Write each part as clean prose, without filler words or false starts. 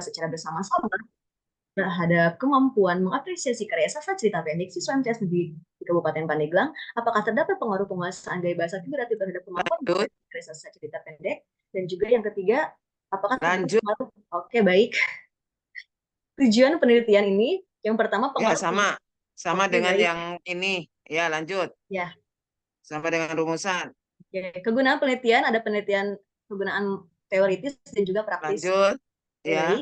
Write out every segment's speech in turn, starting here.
secara bersama-sama terhadap kemampuan mengapresiasi karya sastra cerita pendek siswa MTS Negeri di Kabupaten Pandeglang, apakah terdapat pengaruh penguasaan gaya bahasa figuratif terhadap kemampuan Lanjut, mengapresiasi karya sastra cerita pendek? Dan juga yang ketiga, apakah terdapat lanjut. pengaruh? Oke, baik. Tujuan penelitian ini, yang pertama Ya, pengaruh sama. Sama Oke, dengan baik. yang ini. Ya, lanjut. Ya, Sama dengan rumusan. oke. Kegunaan penelitian ada penelitian kegunaan teoritis dan juga praktis. Lanjut. Oke, baik. Ya.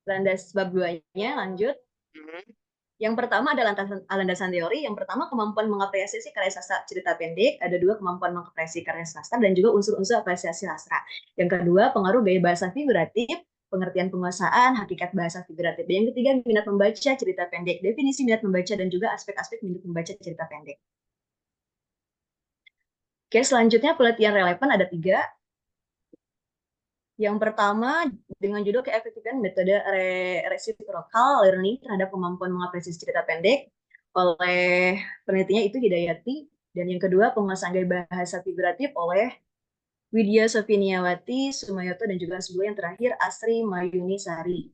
Landas bab 2-nya, lanjut. Hmm. Yang pertama ada landasan teori. Yang pertama kemampuan mengapresiasi karya sastra cerita pendek. Ada dua kemampuan mengapresiasi karya sastra dan juga unsur-unsur apresiasi sastra. Yang kedua pengaruh gaya bahasa figuratif, pengertian penguasaan, hakikat bahasa figuratif. Dan yang ketiga minat membaca cerita pendek, definisi minat membaca dan juga aspek-aspek minat membaca cerita pendek. Oke, selanjutnya penelitian relevan ada 3. Yang pertama dengan judul keefektifan metode reciprocal learning terhadap kemampuan mengapresiasi cerita pendek oleh penelitinya itu Hidayati, dan yang kedua penguasaan gaya bahasa figuratif oleh Widya Sofiniawati, Sumayoto, dan juga sebelum yang terakhir Asri Mayuni Sari.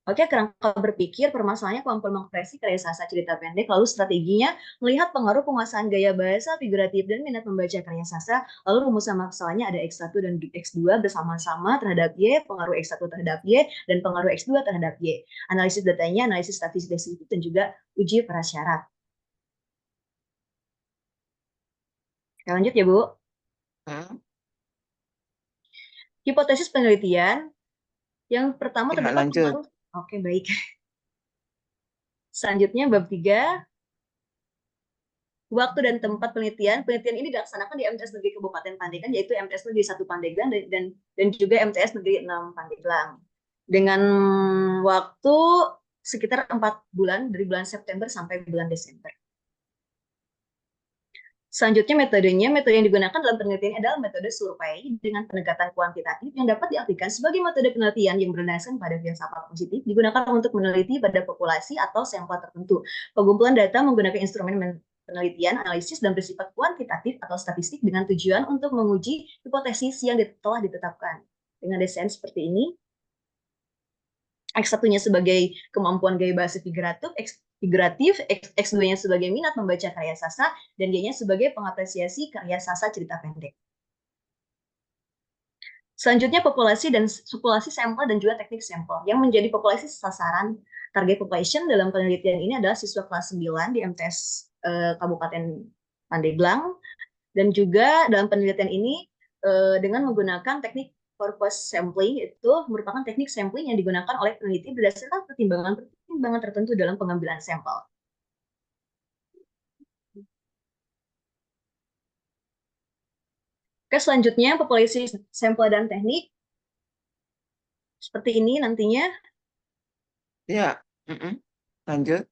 Oke, kerangka berpikir permasalahannya kemampuan mengekspresi karya sastra cerita pendek, lalu strateginya melihat pengaruh penguasaan gaya bahasa figuratif dan minat membaca karya sastra, lalu rumusan masalahnya ada X1 dan X2 bersama-sama terhadap Y, pengaruh X1 terhadap Y, dan pengaruh X2 terhadap Y. Analisis datanya, analisis statistik deskriptif, dan juga uji prasyarat. Oke, lanjut ya, Bu. Hmm. Hipotesis penelitian, yang pertama Ya, terdapat lanjut. pengaruh. Oke, baik. Selanjutnya, bab 3. Waktu dan tempat penelitian. Penelitian ini dilaksanakan di MTS Negeri Kabupaten Pandeglang, yaitu MTS Negeri 1 Pandeglang dan juga MTS Negeri 6 Pandeglang. Dengan waktu sekitar 4 bulan, dari bulan September sampai bulan Desember. Selanjutnya metode yang digunakan dalam penelitian adalah metode survei dengan pendekatan kuantitatif yang dapat diartikan sebagai metode penelitian yang berdasarkan pada filsafat positif, digunakan untuk meneliti pada populasi atau sampel tertentu. Pengumpulan data menggunakan instrumen penelitian, analisis, dan bersifat kuantitatif atau statistik dengan tujuan untuk menguji hipotesis yang telah ditetapkan. Dengan desain seperti ini, X1-nya sebagai kemampuan gaya bahasa figuratif, X2-nya sebagai minat membaca karya sastra, dan Y-nya sebagai pengapresiasi karya sastra cerita pendek. Selanjutnya populasi sampel dan juga teknik sampel. Yang menjadi populasi sasaran target population dalam penelitian ini adalah siswa kelas 9 di MTS Kabupaten Pandeglang, dan juga dalam penelitian ini dengan menggunakan teknik purpose sampling, itu merupakan teknik sampling yang digunakan oleh peneliti berdasarkan pertimbangan tertentu dalam pengambilan sampel. Oke, selanjutnya populasi sampel dan teknik seperti ini nantinya. Ya. Mm-mm. Lanjut.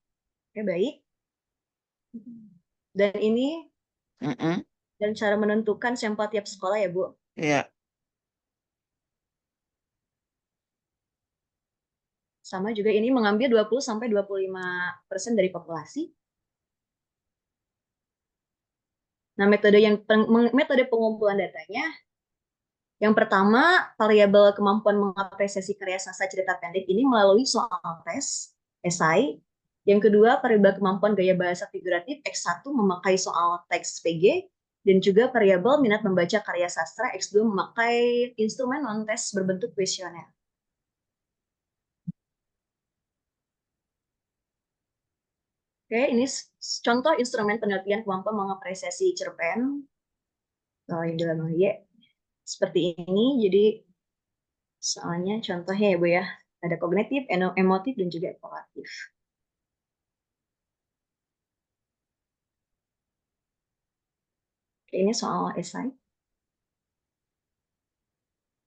Oke, baik. Dan ini Mm-mm. dan cara menentukan sampel tiap sekolah ya, Bu. Ya. Sama juga ini mengambil 20-25% dari populasi. Nah, metode pengumpulan datanya, yang pertama, variabel kemampuan mengapresiasi karya sastra cerita pendek ini melalui soal tes, esai. Yang kedua, variabel kemampuan gaya bahasa figuratif X1 memakai soal teks PG, dan juga variabel minat membaca karya sastra X2 memakai instrumen non-tes berbentuk kuesioner. Oke, ini contoh instrumen penelitian kemampuan mengapresiasi cerpen. Oh, yang dalam Y seperti ini. Jadi soalnya contohnya ya Bu ya, ada kognitif, emotif, dan juga evaluatif. Oke, ini soal esai.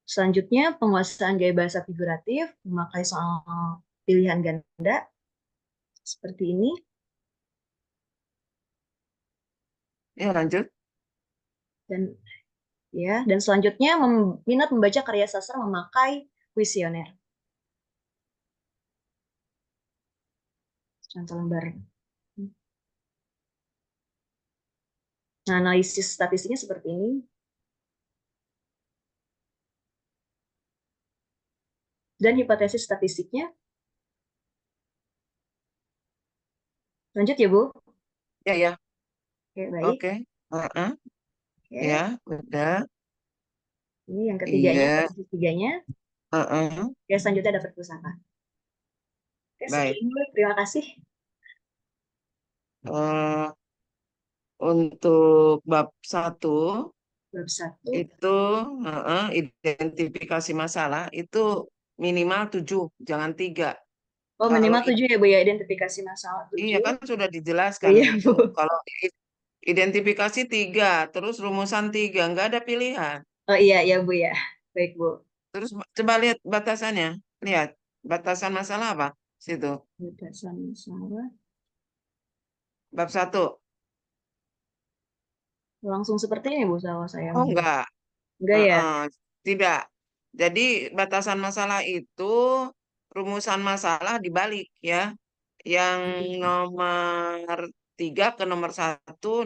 Selanjutnya penguasaan gaya bahasa figuratif memakai soal pilihan ganda seperti ini. Ya, lanjut. Dan selanjutnya minat membaca karya sastra memakai kuesioner. Contoh lembar. Nah, analisis statistiknya seperti ini. Dan hipotesis statistiknya, lanjut ya Bu. Ya, ya. Oke, baik. Oke. Heeh. Oke, Ya, udah. ini yang ketiganya, Iya. hipotesis tiganya. Heeh. Oke, selanjutnya dapat pusaka. Oke, Baik. sekian dulu. Terima kasih. Eh, untuk bab 1 Bab 1. itu identifikasi masalah itu minimal 7, jangan 3. Oh, Kalau minimal 7 ya Bu ya, identifikasi masalah iya 7. kan sudah Oh dijelaskan iya itu. Bu. Kalau identifikasi 3, terus rumusan 3, nggak ada pilihan. Oh iya, ya Bu ya. Baik Bu. Terus coba lihat batasannya. Lihat, batasan masalah apa? Situ. Batasan masalah. Bab 1. Langsung seperti ini Bu, kalau saya Oh, melihat. enggak. Enggak ya? Heeh, tidak. Jadi batasan masalah itu rumusan masalah dibalik ya. Yang nomor 3 ke nomor satu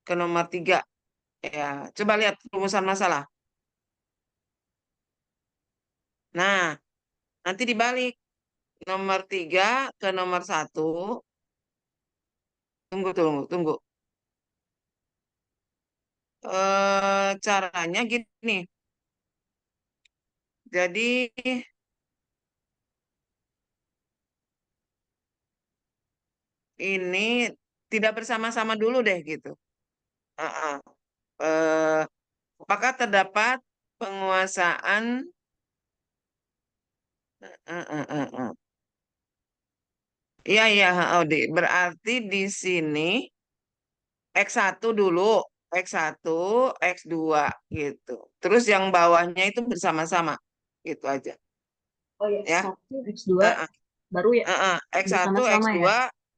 ke nomor 3. Ya, coba lihat rumusan masalah. Nah, nanti dibalik nomor 3 ke nomor satu. Tunggu, tunggu, tunggu. Caranya gini. Jadi ini tidak bersama-sama dulu deh gitu. Heeh. Eh, apakah terdapat penguasaan? Iya, iya, berarti di sini X1 dulu, X1, X2 gitu. Terus yang bawahnya itu bersama-sama. Gitu aja. Oh ya, Ya. X1, X2 Heeh, baru ya X1, bersama-sama ya. X2,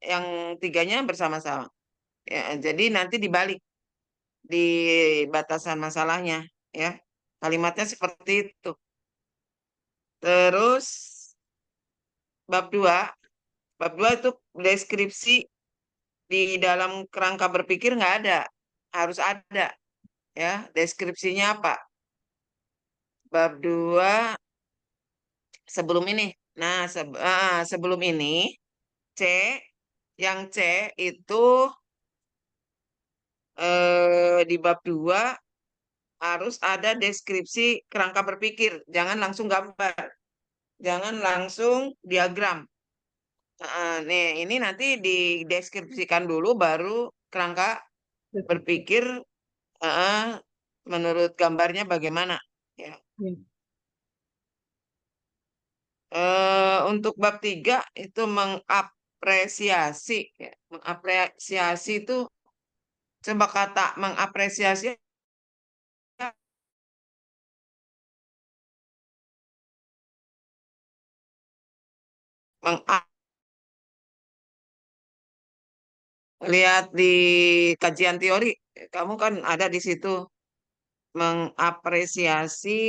yang tiganya bersama-sama. Ya, jadi nanti dibalik di batasan masalahnya. Ya. Kalimatnya seperti itu. Terus bab 2, bab 2 itu deskripsi di dalam kerangka berpikir nggak ada. Harus ada ya, deskripsinya apa? Bab 2 sebelum ini. Nah, sebelum ini C, yang C itu di bab 2 harus ada deskripsi kerangka berpikir. Jangan langsung gambar. Jangan langsung diagram. Nih, ini nanti dideskripsikan dulu baru kerangka Berpikir. berpikir eh, menurut gambarnya bagaimana. Ya. Ya. Untuk bab 3 itu mengapresiasi. Ya. Mengapresiasi itu coba kata mengapresiasi mengap, lihat di kajian teori, kamu kan ada di situ mengapresiasi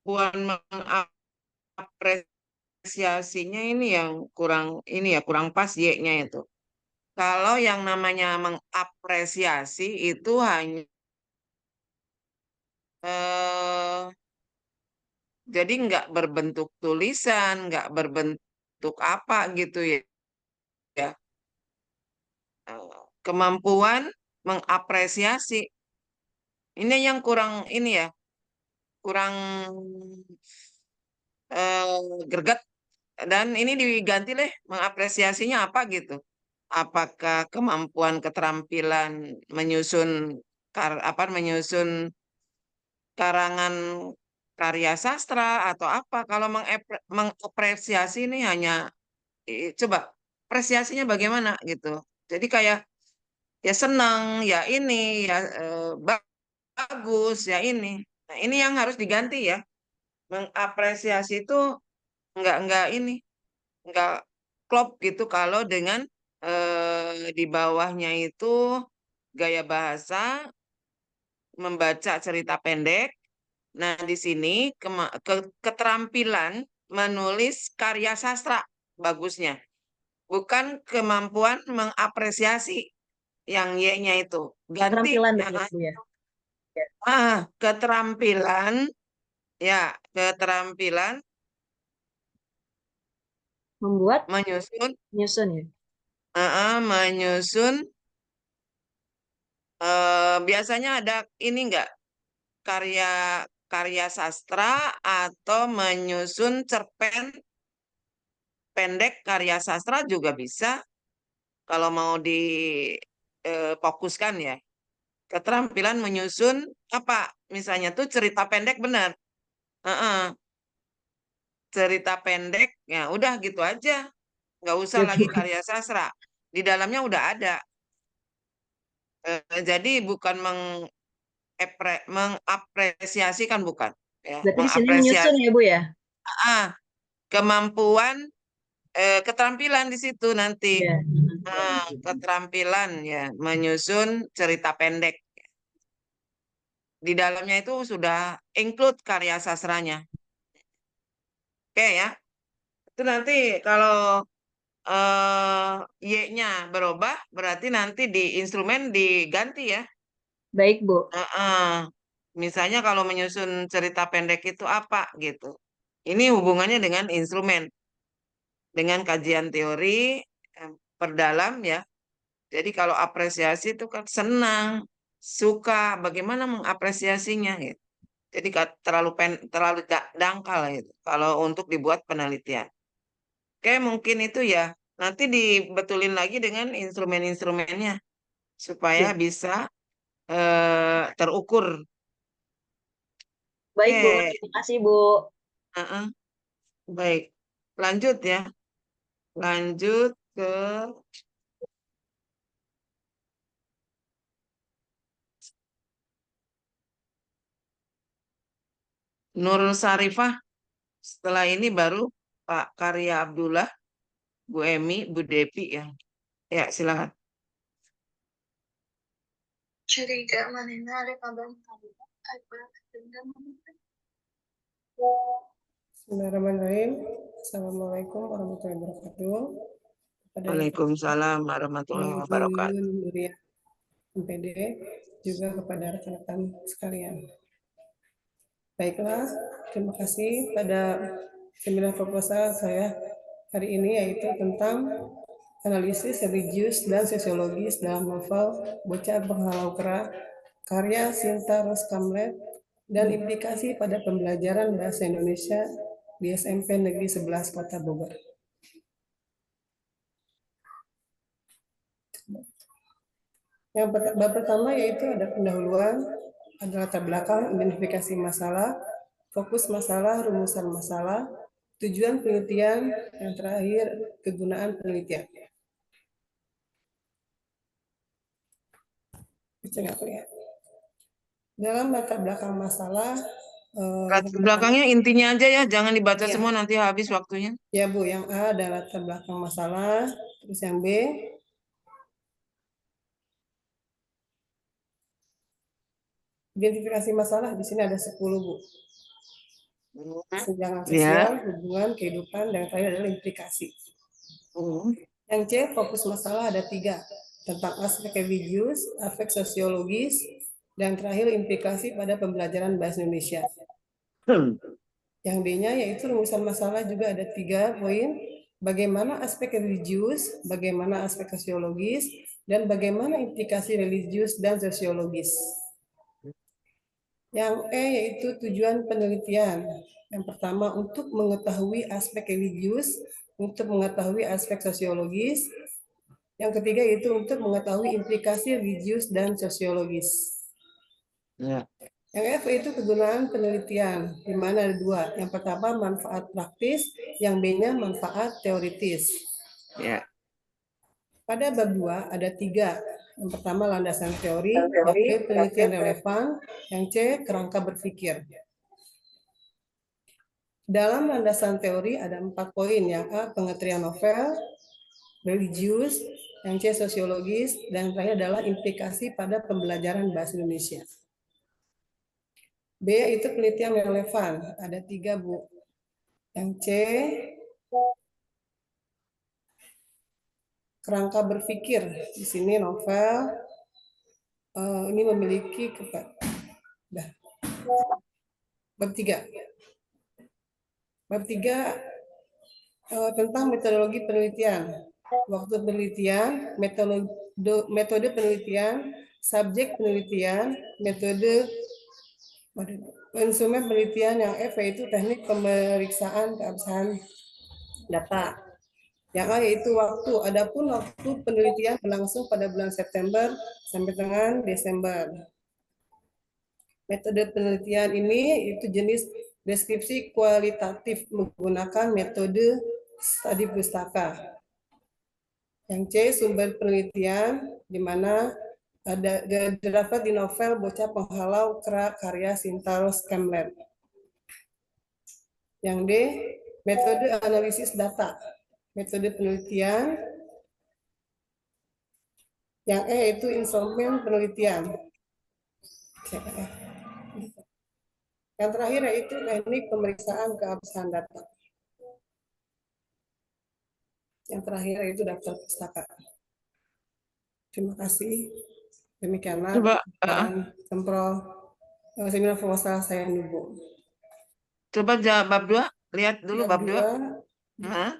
bukan mengapresiasinya ini yang kurang ini ya kurang pas Y-nya itu. Kalau yang namanya mengapresiasi itu hanya eh, jadi nggak berbentuk tulisan, nggak berbentuk apa gitu ya. Ya. Kemampuan mengapresiasi. Ini yang kurang ini ya, kurang eh, greget. Dan ini diganti deh mengapresiasinya apa gitu. Apakah kemampuan keterampilan menyusun menyusun karangan karya sastra atau apa? Kalau mengapresiasi ini hanya coba apresiasinya bagaimana gitu. Jadi kayak ya senang, ya ini, ya bagus, ya ini. Nah, ini yang harus diganti ya. Mengapresiasi itu nggak ini, nggak klop gitu kalau dengan di bawahnya itu gaya bahasa membaca cerita pendek. Nah, di sini keterampilan menulis karya sastra bagusnya, bukan kemampuan mengapresiasi. yang Y-nya itu. Ganti Keterampilan berarti ya, Bu ya. keterampilan, ya, keterampilan Membuat, menyusun, menyusun ya. menyusun, biasanya ada ini enggak, karya karya sastra atau menyusun cerpen pendek karya sastra juga bisa kalau mau difokuskan ya. Keterampilan menyusun apa? Misalnya tuh cerita pendek benar. Heeh, cerita pendek, ya udah gitu aja. Nggak usah Gitu. lagi karya sastra. Di dalamnya udah ada. Jadi bukan mengapresiasi kan bukan. Ya, Berarti di sini menyusun mengapresiasi ya, Bu ya. kemampuan, keterampilan di situ nanti. Ya. Keterampilan ya, menyusun cerita pendek. Di dalamnya itu sudah include karya sastranya. Oke ya. Itu nanti kalau Y-nya berubah, berarti nanti di instrumen diganti ya. Baik, Bu. Misalnya kalau menyusun cerita pendek itu apa gitu. Ini hubungannya dengan instrumen, dengan kajian teori, perdalam ya. Jadi kalau apresiasi itu kan senang, suka, bagaimana mengapresiasinya gitu. Jadi terlalu dangkal gitu kalau untuk dibuat penelitian. Oke, mungkin itu ya. Nanti dibetulin lagi dengan instrumen-instrumennya supaya Ya. bisa terukur. Baik, Bu. Oke, Terima kasih, Bu. heeh, baik. Lanjut ya. Lanjut ke Nur Sarifah. Setelah ini baru Pak Karya Abdullah, Bu Emi, Bu Depi ya. Ya, silakan. Curiga manehna rek abang tahu apa dendam. Bismillahirrahmanirrahim. Assalamualaikum warahmatullahi wabarakatuh. Kepada Waalaikumsalam warahmatullahi yang wabarakatuh. Durian MPD, juga kepada rekan-rekan sekalian. Baiklah, terima kasih pada seminar proposal saya hari ini yaitu tentang analisis religius dan sosiologis dalam novel Bocah Penghalau Kera karya Sinta Roskamlet dan implikasi pada pembelajaran bahasa Indonesia di SMP Negeri 11 Kota Bogor. Yang bab pertama yaitu ada pendahuluan, ada latar belakang, identifikasi masalah, fokus masalah, rumusan masalah, tujuan penelitian, yang terakhir kegunaan penelitian. Bisa nggak lihat? Dalam latar belakang masalah, Latar belakangnya intinya aja ya, jangan dibaca iya. semua nanti habis waktunya. Ya Bu, yang A ada latar belakang masalah, terus yang B identifikasi masalah di sini ada 10 Bu. Kesenjangan sosial, Ya. hubungan, kehidupan, dan yang terakhir adalah implikasi. Hmm. Yang C, fokus masalah ada 3, tentang aspek religius, aspek sosiologis, dan terakhir implikasi pada pembelajaran bahasa Indonesia. Yang D-nya yaitu rumusan masalah juga ada 3 poin, bagaimana aspek religius, bagaimana aspek sosiologis, dan bagaimana implikasi religius dan sosiologis. Yang E yaitu tujuan penelitian. Yang pertama untuk mengetahui aspek religius, untuk mengetahui aspek sosiologis. Yang ketiga yaitu untuk mengetahui implikasi religius dan sosiologis. Ya. Yang F itu kegunaan penelitian, di mana ada 2. Yang pertama manfaat praktis, yang B-nya manfaat teoritis. Ya. Pada bab 2 ada 3. Yang pertama landasan teori, yang B penelitian relevan, yang C kerangka berpikir. Dalam landasan teori ada 4 poin, yang A pengertian novel, religius, yang C sosiologis, dan yang terakhir adalah implikasi pada pembelajaran bahasa Indonesia. B itu penelitian relevan, ada 3 Bu. Yang C kerangka berpikir. Di sini novel ini memiliki bab 3. Bab 3 tentang metodologi penelitian. Waktu penelitian, metode penelitian, subjek penelitian, metode instrumen penelitian. Yang F yaitu teknik pemeriksaan keabsahan data. Yang A yaitu waktu. Adapun waktu penelitian berlangsung pada bulan September sampai dengan Desember. Metode penelitian ini itu jenis deskripsi kualitatif menggunakan metode studi pustaka. Yang C sumber penelitian, di mana ada terdapat di novel Bocah Penghalau karya Sintaro Scanlon. Yang D metode analisis data, metode penelitian. Yang E itu instrumen penelitian. Yang terakhir yaitu teknik pemeriksaan keabsahan data. Yang terakhir yaitu daftar pustaka. Terima kasih. Demikianlah Coba, semprol seminar proposal saya Ibu. coba jawab bab 2. Lihat dulu bab 2. Hah?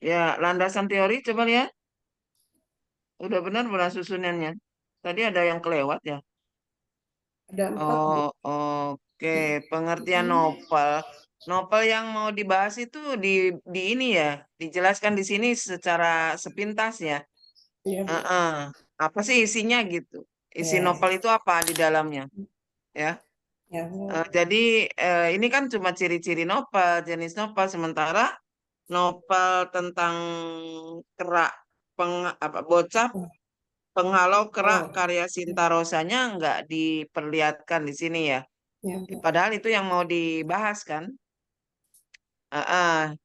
Ya, landasan teori coba lihat. Udah benar belum susunannya? Tadi ada yang kelewat ya. Ada 4, Bu. Oh, oke. Pengertian novel. Novel yang mau dibahas itu di ini ya, dijelaskan di sini secara sepintas ya. Iya, Bu. Apa sih isinya gitu? Isi Ya. novel itu apa di dalamnya? Ya. Ya, Bu. Jadi ini kan cuma ciri-ciri novel, jenis novel. Sementara novel tentang kerak bocah penghalau kerak karya Sinta Rosanya nggak diperlihatkan di sini ya. Ya, Bu. Padahal itu yang mau dibahas kan.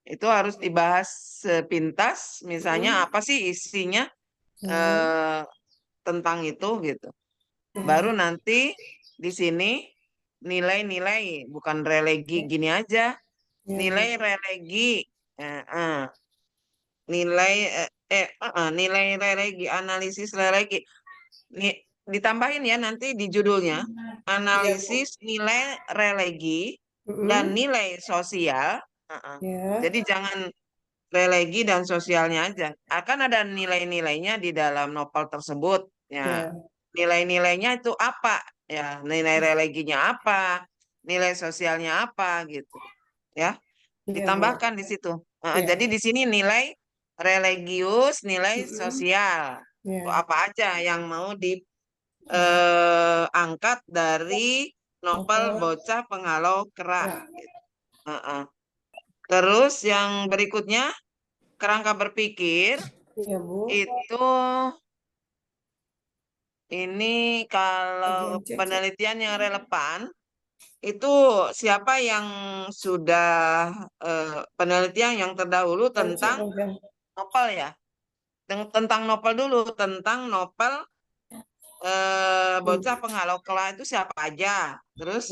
Itu harus dibahas sepintas. Misalnya apa sih isinya eh, tentang itu gitu. Baru nanti di sini nilai-nilai bukan religi gini aja. Nilai religi, nilai nilai religi, analisis religi. Ditambahin ya nanti di judulnya analisis nilai religi dan nilai sosial. Ya. Jadi jangan religi dan sosialnya aja. Akan ada nilai-nilainya di dalam novel tersebut. Ya, Ya. nilai-nilainya itu apa? Ya, nilai religinya apa? Nilai sosialnya apa gitu. Ya, Iya, Bu. ditambahkan di situ. Ya. Jadi di sini nilai religius, nilai Mm-mm. sosial. Ya. Itu apa aja yang mau angkat dari novel Bocah Penghalau Kerak. Ya. Terus yang berikutnya kerangka berpikir Iya, Bu. itu ini kalau Bagian C, C. penelitian yang relevan itu siapa yang sudah penelitian yang terdahulu Bagian C, tentang bagian. novel ya. Tentang novel dulu, tentang novel Bocah Penghalau Kerak itu siapa aja. Terus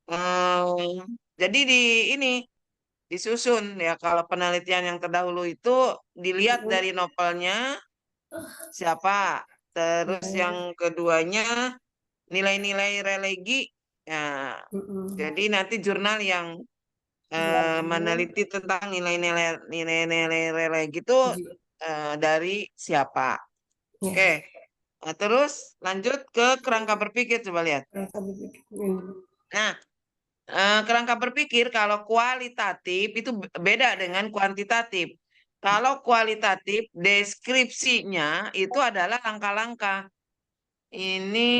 Ya. jadi ini disusun ya kalau penelitian yang terdahulu itu dilihat dari novelnya siapa. Terus yang keduanya nilai-nilai religi. Ya, jadi nanti jurnal yang meneliti tentang nilai-nilai religi itu dari siapa. Oke. Nah, terus lanjut ke kerangka berpikir coba lihat. Kerangka berpikir. Nah, kerangka berpikir kalau kualitatif itu beda dengan kuantitatif. Kalau kualitatif, deskripsinya itu adalah langkah-langkah. Ini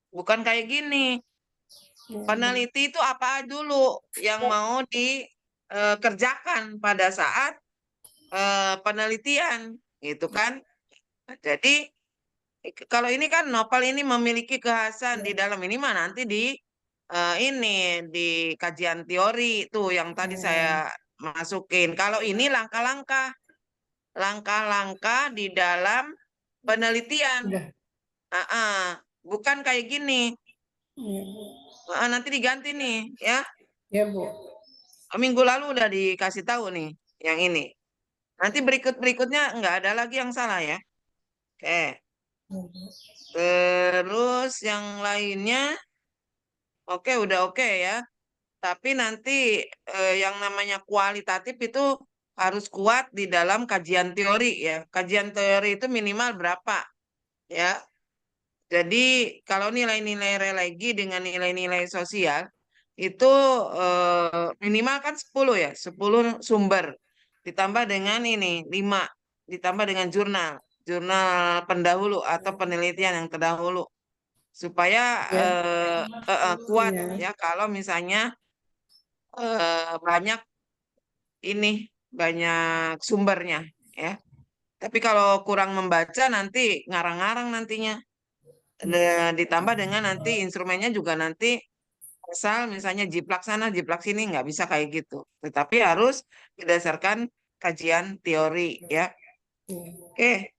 bukan kayak gini. Peneliti itu apa dulu yang mau dikerjakan pada saat penelitian, gitu kan? Jadi kalau ini kan novel ini memiliki kekhasan di dalam ini mah nanti ini di kajian teori tuh yang tadi saya masukin. Kalau ini langkah-langkah di dalam penelitian. Bukan kayak gini. Nanti diganti nih ya. Ya, Bu. Minggu lalu udah dikasih tahu nih yang ini. Nanti berikutnya nggak ada lagi yang salah ya. Oke. Ya, Bu. Terus yang lainnya oke udah oke ya. Tapi nanti yang namanya kualitatif itu harus kuat di dalam kajian teori ya. Kajian teori itu minimal berapa ya. Jadi kalau nilai-nilai religi dengan nilai-nilai sosial itu minimal kan 10 ya, 10 sumber. Ditambah dengan ini 5, ditambah dengan jurnal pendahulu atau penelitian yang terdahulu supaya Ya. kuat Ya. ya kalau misalnya banyak ini banyak sumbernya ya. Tapi kalau kurang membaca nanti ngarang-ngarang nantinya. Ditambah dengan nanti instrumennya juga nanti asal misalnya jiplak sana, jiplak sini nggak bisa kayak gitu. Tetapi harus berdasarkan kajian teori ya. Ya. Oke,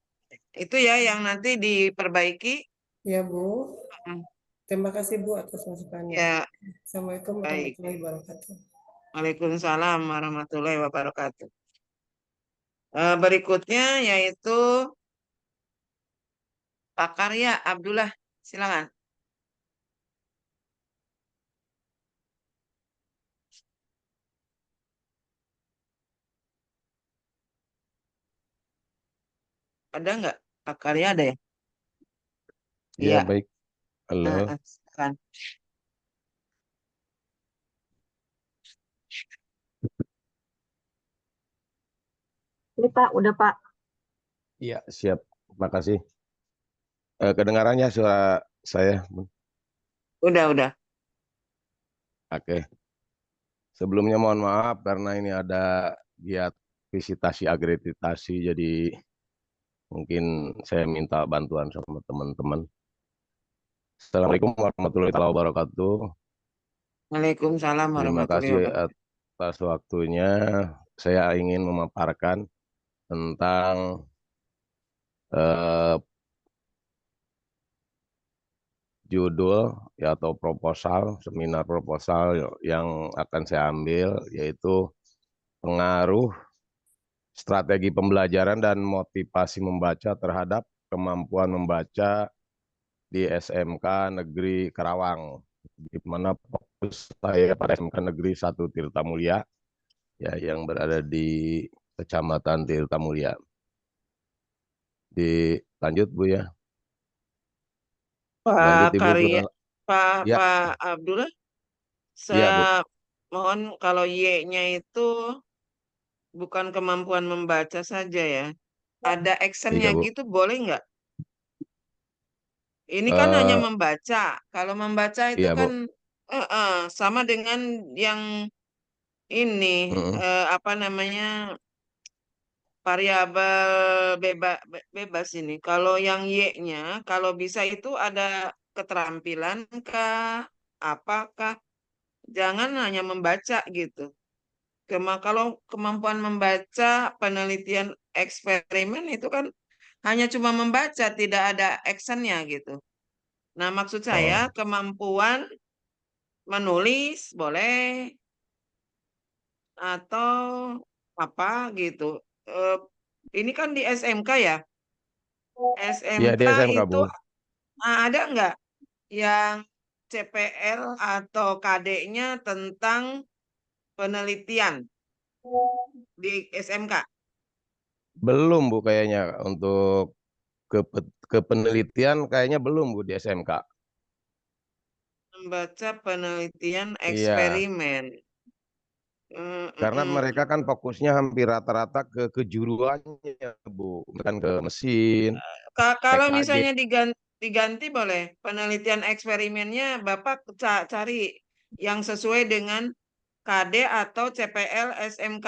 itu ya yang nanti diperbaiki. Ya, Bu. Hmm, Terima kasih, Bu, atas masukannya. Ya, Assalamualaikum baik. warahmatullahi wabarakatuh. Waalaikumsalam warahmatullahi wabarakatuh. Berikutnya yaitu Pak Karya Abdullah, silakan. Ada nggak? Pak Karya ada ya? Iya, Iya. baik. Halo. Silakan. Ini Pak, udah Pak. Iya, siap. Terima kasih. Kedengarannya suara saya? Udah. Oke. Sebelumnya mohon maaf karena ini ada giat visitasi akreditasi, jadi mungkin saya minta bantuan sama teman-teman. Assalamualaikum warahmatullahi wabarakatuh. Waalaikumsalam Terima warahmatullahi kasih wabarakatuh. atas waktunya. Saya ingin memaparkan tentang eh, judul ya atau proposal, seminar proposal yang akan saya ambil yaitu pengaruh strategi pembelajaran dan motivasi membaca terhadap kemampuan membaca di SMK Negeri Karawang, di mana fokus saya pada SMK Negeri 1 Tirtamulia ya yang berada di Kecamatan Tirtamulia. Dilanjut Bu ya. Lanjut Pak Ibu Karya, sudah. Ya, Pak Abdullah, iya Bu. saya mohon kalau Y-nya itu bukan kemampuan membaca saja ya. Ada actionnya Iya Bu. gitu boleh nggak? Ini kan hanya Eh, membaca. Kalau membaca itu iya kan Bu. sama dengan yang ini Mm-mm. apa namanya variabel bebas ini. Kalau yang Y-nya, kalau bisa itu ada keterampilan kah, apakah? Jangan hanya membaca gitu. Kalau kemampuan membaca, penelitian eksperimen itu kan hanya cuma membaca, tidak ada actionnya gitu. Nah, maksud saya Oh, kemampuan menulis boleh atau apa gitu. Eh, ini kan di SMK ya. iya SMK di SMK itu Bu. ada nggak yang CPL atau KD-nya tentang penelitian di SMK? Belum Bu kayaknya untuk kepenelitian kayaknya belum Bu di SMK. Membaca penelitian Iya, eksperimen. Mm, mm, karena mm. mereka kan fokusnya hampir rata-rata ke kejuruannya Bu, bukan ke mesin, Kalau TKJ. misalnya diganti boleh penelitian eksperimennya Bapak cari yang sesuai dengan KD atau CPL SMK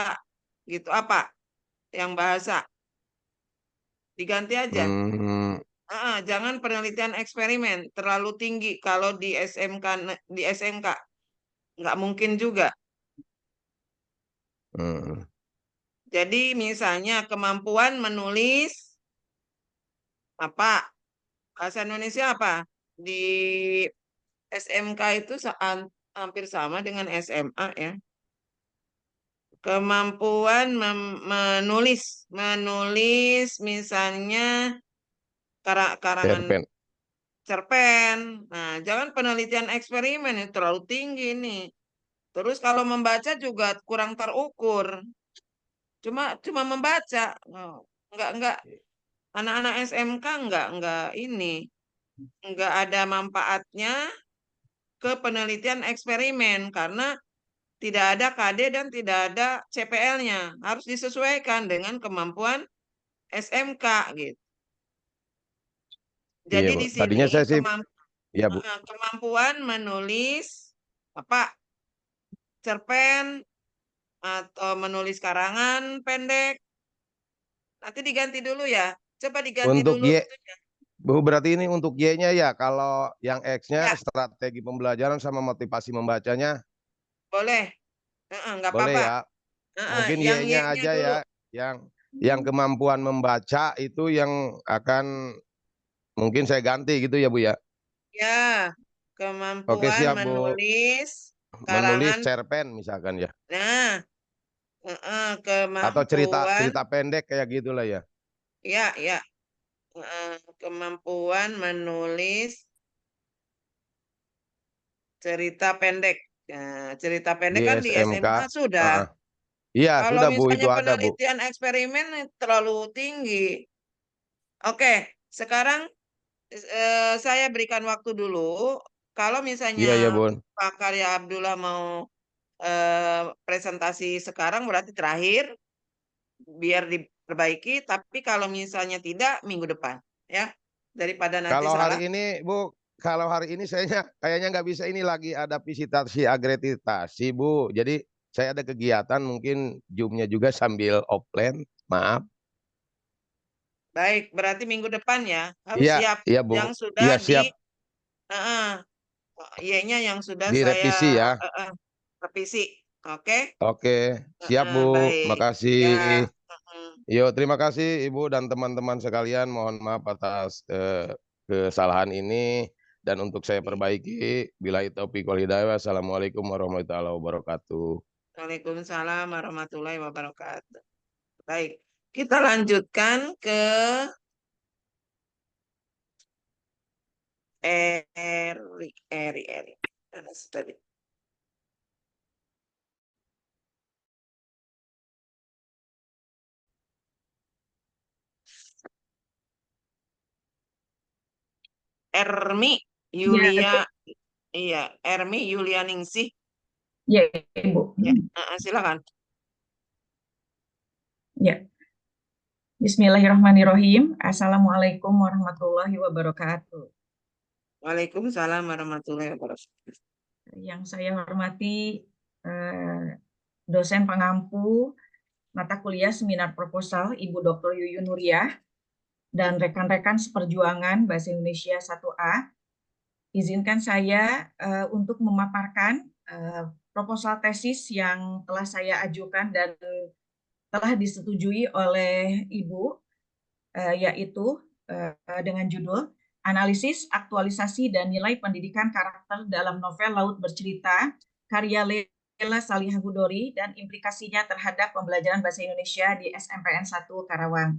gitu apa yang bahasa diganti aja. Hmm, Jangan penelitian eksperimen terlalu tinggi kalau di SMK di SMK nggak mungkin juga. hmm. Jadi misalnya kemampuan menulis apa bahasa Indonesia apa di SMK itu hampir sama dengan SMA ya. Kemampuan menulis misalnya karangan Cerpen. cerpen. Nah, jangan penelitian eksperimen itu terlalu tinggi nih. Terus kalau membaca juga kurang terukur. Cuma membaca. Oh, enggak anak-anak SMK enggak ada manfaatnya ke penelitian eksperimen karena tidak ada KD dan tidak ada CPL-nya. Harus disesuaikan dengan kemampuan SMK gitu. Iya, Jadi Bu. di sini Tadinya saya sih, ya Bu. kemampuan menulis cerpen atau menulis karangan pendek. Nanti diganti dulu ya. Coba diganti Untuk dulu Y, itunya. Bu, berarti ini untuk Y-nya ya. Kalau yang X-nya Ya, strategi pembelajaran sama motivasi membacanya boleh. Nggak boleh apa-apa. ya. Mungkin Yang Y-nya Y-nya aja dulu. ya. Yang kemampuan membaca itu yang akan mungkin saya ganti gitu ya Bu ya. Ya, Oke, kemampuan siap Bu. menulis Menulis karangan. cerpen misalkan ya. Nah, Atau cerita kemampuan, cerita pendek kayak gitulah ya. ya, kemampuan menulis cerita pendek. Nah, cerita pendek Di kan di SMK. SMA sudah. Heeh. Iya, Kalau sudah Bu, itu misalnya ada Bu. penelitian eksperimen terlalu tinggi. Oke, sekarang saya berikan waktu dulu. Kalau Iya ya misalnya Bun. Pak Karya Abdullah mau presentasi sekarang berarti terakhir, biar diperbaiki. Tapi kalau misalnya tidak, minggu depan, ya, daripada nanti Kalau salah. hari ini Bu, kalau hari ini saya kayaknya nggak bisa, ini lagi ada visitasi akreditasi Bu. Jadi saya ada kegiatan, mungkin Zoom-nya juga sambil offline. Maaf. Baik, berarti minggu depan ya harus Iya, siap iya Bu. yang Iya sudah siap. eh, Y-nya yang sudah saya Direvisi ya. revisi. Oke. Oke, siap Bu. Baik. Makasih. Ya. Yo, terima kasih Ibu dan teman-teman sekalian. Mohon maaf atas kesalahan ini, dan untuk saya perbaiki. Billahi taufiq wal hidayah. Wassalamualaikum warahmatullahi wabarakatuh. Waalaikumsalam warahmatullahi wabarakatuh. Baik, kita lanjutkan ke Eri. Mana sih tadi? Ermi Yulia, iya, Ermi Yulianingsih. Ya, Ibu. Ya, silakan. Ya. Bismillahirrahmanirrahim. Assalamualaikum warahmatullahi wabarakatuh. Waalaikumsalam warahmatullahi wabarakatuh. Yang saya hormati dosen pengampu mata kuliah seminar proposal Ibu Dr. Yuyun Nuriyah dan rekan-rekan seperjuangan Bahasa Indonesia 1A. Izinkan saya untuk memaparkan proposal tesis yang telah saya ajukan dan telah disetujui oleh Ibu, yaitu dengan judul Analisis, Aktualisasi, dan Nilai Pendidikan Karakter dalam Novel Laut Bercerita, karya Lela Salihahudori, dan implikasinya terhadap pembelajaran Bahasa Indonesia di SMPN 1 Karawang.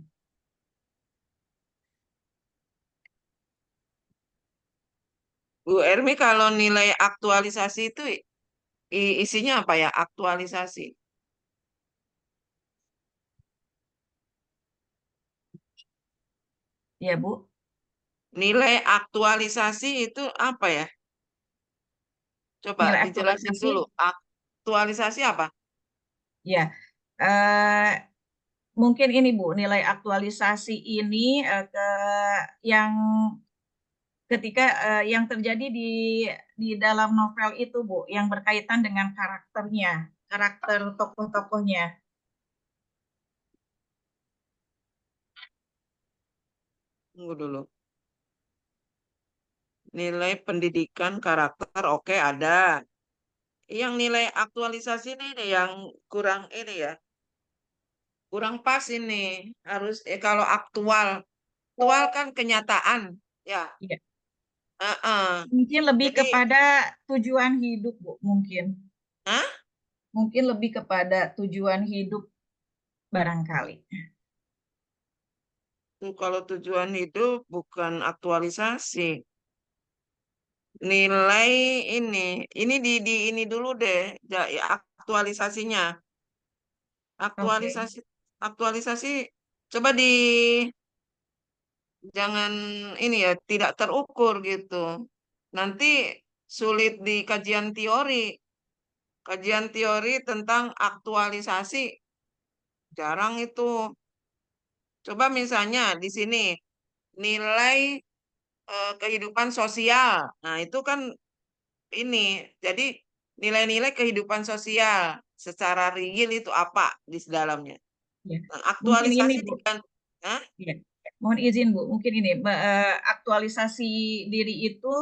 Bu Ermi, kalau nilai aktualisasi itu isinya apa ya? Aktualisasi. Ya, Bu. Nilai aktualisasi itu apa ya? Coba Nilai dijelasin aktualisasi, dulu. Aktualisasi apa? ya. Mungkin ini Bu, nilai aktualisasi ini yang ketika yang terjadi di dalam novel itu Bu, yang berkaitan dengan karakternya, karakter tokoh-tokohnya. Tunggu dulu. Nilai pendidikan karakter, oke, ada. Yang nilai aktualisasi ini yang kurang ini ya. Kurang pas ini. Harus kalau aktual kan kenyataan, ya. Iya. Mungkin lebih Jadi, kepada tujuan hidup, Bu, mungkin. Hah? Mungkin lebih kepada tujuan hidup barangkali. Kalau tujuan hidup bukan aktualisasi. Nilai ini di ini dulu deh, aktualisasinya. Oke. Aktualisasi coba jangan ini ya, tidak terukur gitu. Nanti sulit di kajian teori. Kajian teori tentang aktualisasi jarang itu. Coba misalnya di sini nilai kehidupan sosial. Nah, itu kan ini. Jadi nilai-nilai kehidupan sosial secara real itu apa di dalamnya. Ya. Nah, Mungkin ini, aktualisasi Bu. bukan. Hah? Ya. Mohon izin, Bu. Mungkin ini aktualisasi diri itu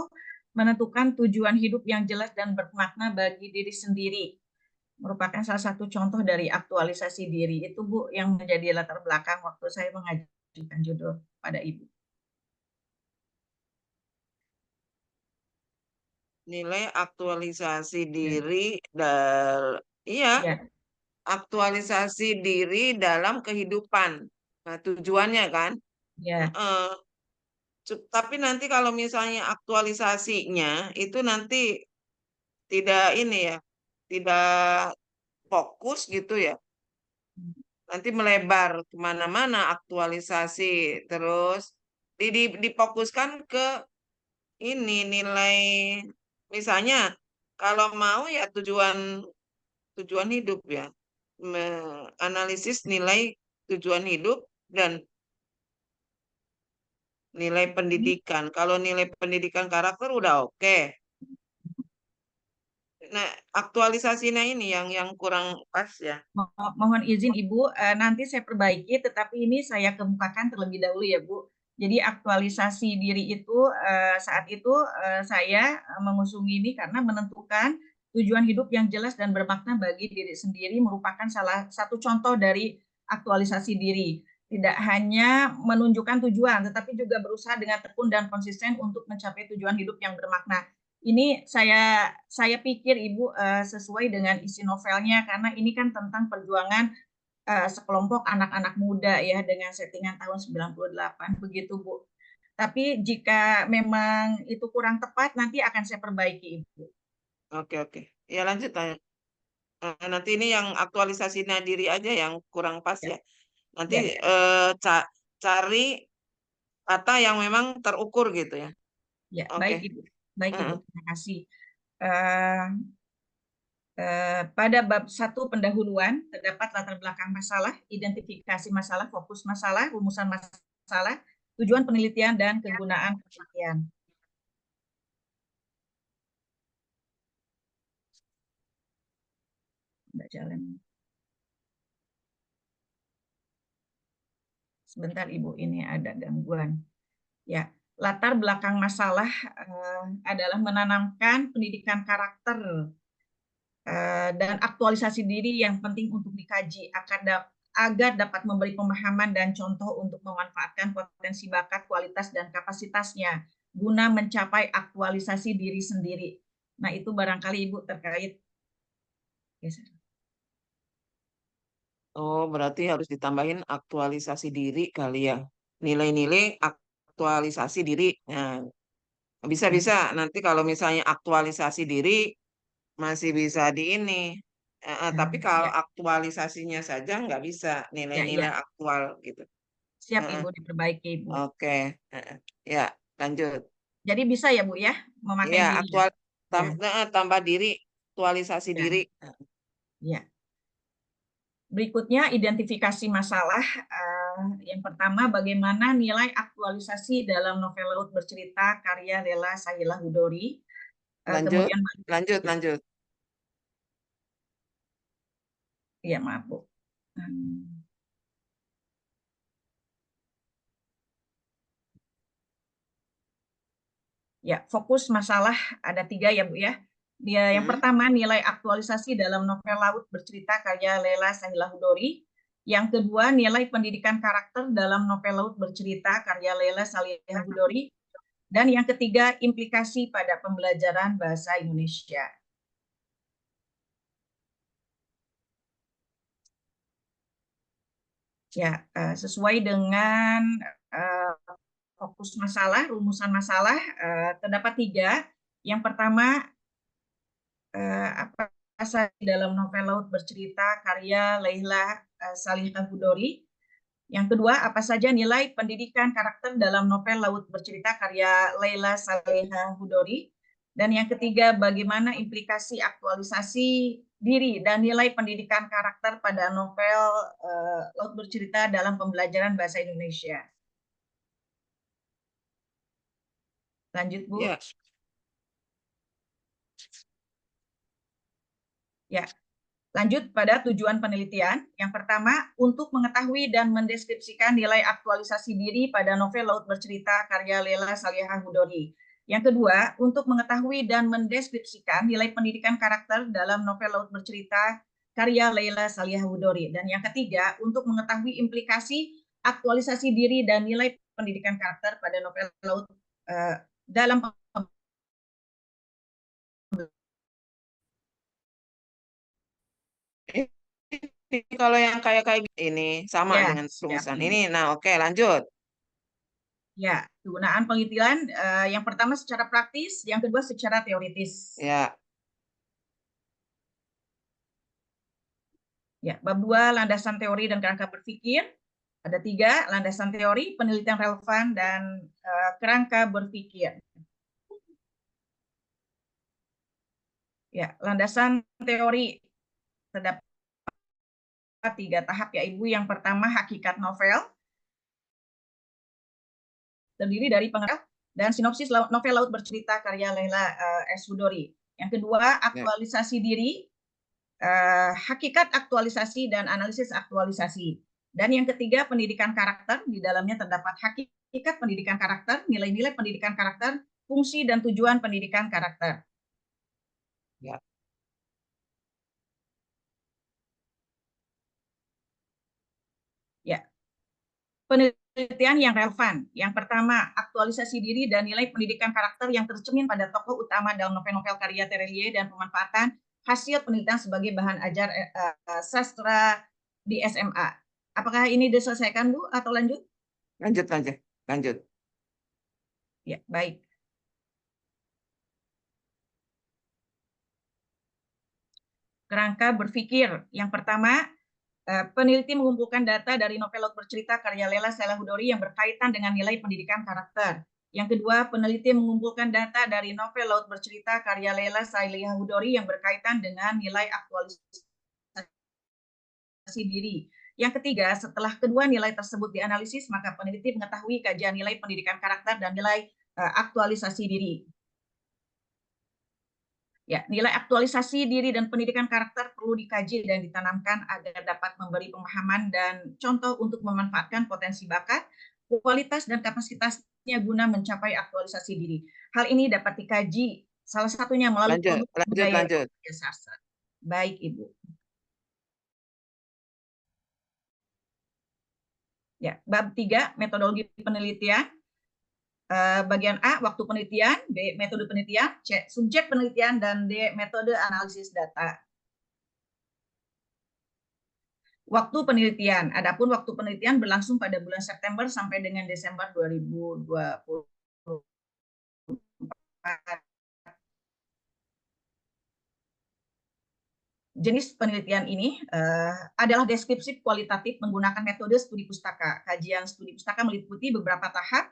menentukan tujuan hidup yang jelas dan bermakna bagi diri sendiri. Merupakan salah satu contoh dari aktualisasi diri. Itu, Bu, yang menjadi latar belakang waktu saya mengajukan judul pada Ibu. Nilai aktualisasi Ya. diri iya, Ya. aktualisasi diri dalam kehidupan. Nah, tujuannya kan. Ya. Heeh. Tapi nanti kalau misalnya aktualisasinya itu nanti tidak ini ya, tidak fokus gitu ya. Nanti melebar kemana-mana aktualisasi, terus difokuskan ke ini nilai, misalnya kalau mau ya tujuan hidup ya, analisis nilai tujuan hidup dan nilai pendidikan. Kalau nilai pendidikan karakter udah oke. Nah, aktualisasinya ini yang kurang pas ya. Mohon izin Ibu, nanti saya perbaiki, tetapi ini saya kemukakan terlebih dahulu ya Bu. Jadi aktualisasi diri itu saat itu saya mengusung ini karena menentukan tujuan hidup yang jelas dan bermakna bagi diri sendiri merupakan salah satu contoh dari aktualisasi diri. Tidak hanya menunjukkan tujuan, tetapi juga berusaha dengan tekun dan konsisten untuk mencapai tujuan hidup yang bermakna. Ini saya pikir Ibu sesuai dengan isi novelnya karena ini kan tentang perjuangan sekelompok anak-anak muda ya dengan settingan tahun 98 begitu Bu. Tapi jika memang itu kurang tepat nanti akan saya perbaiki Ibu. Oke. Ya lanjut tanya. Nanti ini yang aktualisasi diri aja yang kurang pas Ya. ya. Nanti Ya. cari kata yang memang terukur gitu ya. Ya, Oke. baik Ibu. Baik Ibu, Heeh. terima kasih. Pada bab 1 pendahuluan terdapat latar belakang masalah, identifikasi masalah, fokus masalah, rumusan masalah, tujuan penelitian dan kegunaan penelitian. Nggak jalan. Sebentar Ibu, ini ada gangguan. Ya, latar belakang masalah adalah menanamkan pendidikan karakter dan aktualisasi diri yang penting untuk dikaji agar dapat memberi pemahaman dan contoh untuk memanfaatkan potensi bakat, kualitas, dan kapasitasnya guna mencapai aktualisasi diri sendiri. Nah, itu barangkali Ibu terkait. Oh, berarti harus ditambahin aktualisasi diri kali ya. Nilai-nilai aktualisasi diri. Nah, bisa-bisa nanti kalau misalnya aktualisasi diri masih bisa di ini. Tapi kalau Ya, aktualisasinya saja nggak bisa nilai-nilai ya. aktual gitu. Siap Heeh. Ibu, diperbaiki Ibu. Oke. Heeh. Ya, lanjut. Jadi bisa ya Bu ya, memakai Ya, nilai. Ya, tambah diri, aktualisasi ya, diri. ya. Berikutnya identifikasi masalah. Yang pertama, bagaimana nilai aktualisasi dalam novel Laut Bercerita karya Lela Sahila Hudori. Lanjut, Kemudian lanjut. ya maaf Bu. Ya, fokus masalah ada 3 ya Bu ya. Yang pertama nilai aktualisasi dalam novel Laut Bercerita karya Lela Sahila Hudori. Yang kedua nilai pendidikan karakter dalam novel Laut Bercerita karya Lela Sahila Hudori. Dan yang ketiga, implikasi pada pembelajaran bahasa Indonesia. Ya, sesuai dengan fokus masalah, rumusan masalah, terdapat 3. Yang pertama, apa saja dalam novel Laut Bercerita karya Leila Salihah Hudori. Yang kedua, apa saja nilai pendidikan karakter dalam novel Laut Bercerita karya Leila Salihah Hudori. Dan yang ketiga, bagaimana implikasi aktualisasi diri dan nilai pendidikan karakter pada novel Laut Bercerita dalam pembelajaran bahasa Indonesia. Lanjut, Bu. Ya. Ya. Lanjut pada tujuan penelitian. Yang pertama, untuk mengetahui dan mendeskripsikan nilai aktualisasi diri pada novel Laut Bercerita karya Leila Salihah Hudori. Yang kedua, untuk mengetahui dan mendeskripsikan nilai pendidikan karakter dalam novel Laut Bercerita karya Leila Salihah Hudori. Dan yang ketiga, untuk mengetahui implikasi aktualisasi diri dan nilai pendidikan karakter pada novel Laut dalam Kalau yang kayak ini sama ya, dengan rumusan siap, ini. Nah, oke, lanjut. Ya, penggunaan penelitian yang pertama secara praktis, yang kedua secara teoritis. Ya. Ya, bab 2 landasan teori dan kerangka berpikir. Ada 3 landasan teori, penelitian relevan dan kerangka berpikir. Ya, landasan teori terdapat 3 tahap ya Ibu. Yang pertama hakikat novel, terdiri dari pengertian dan sinopsis novel Laut Bercerita karya Leila S. Hudori. Yang kedua aktualisasi diri, hakikat aktualisasi dan analisis aktualisasi. Dan yang ketiga pendidikan karakter, di dalamnya terdapat hakikat pendidikan karakter, nilai-nilai pendidikan karakter, fungsi dan tujuan pendidikan karakter. Ya. Ya. Penelitian yang relevan. Yang pertama, aktualisasi diri dan nilai pendidikan karakter yang tercermin pada tokoh utama dalam novel-novel karya Terelie dan pemanfaatan hasil penelitian sebagai bahan ajar sastra di SMA. Apakah ini diselesaikan, Bu, atau lanjut? Lanjut. Ya, baik. Kerangka berpikir. Yang pertama, peneliti mengumpulkan data dari novel Laut Bercerita karya Leila Salihah Hudori yang berkaitan dengan nilai pendidikan karakter. Yang kedua, peneliti mengumpulkan data dari novel Laut Bercerita karya Leila Salihah Hudori yang berkaitan dengan nilai aktualisasi diri. Yang ketiga, setelah kedua nilai tersebut dianalisis, maka peneliti mengetahui kajian nilai pendidikan karakter dan nilai aktualisasi diri. Ya, nilai aktualisasi diri dan pendidikan karakter perlu dikaji dan ditanamkan agar dapat memberi pemahaman dan contoh untuk memanfaatkan potensi bakat, kualitas, dan kapasitasnya guna mencapai aktualisasi diri. Hal ini dapat dikaji salah satunya melalui Lanjut. sastra. Baik, Ibu. Ya, bab 3, metodologi penelitian. Bagian A, waktu penelitian, B, metode penelitian, C, subjek penelitian, dan D, metode analisis data. Waktu penelitian. Adapun waktu penelitian berlangsung pada bulan September sampai dengan Desember 2024. Jenis penelitian ini adalah deskripsi kualitatif menggunakan metode studi pustaka. Kajian studi pustaka meliputi beberapa tahap.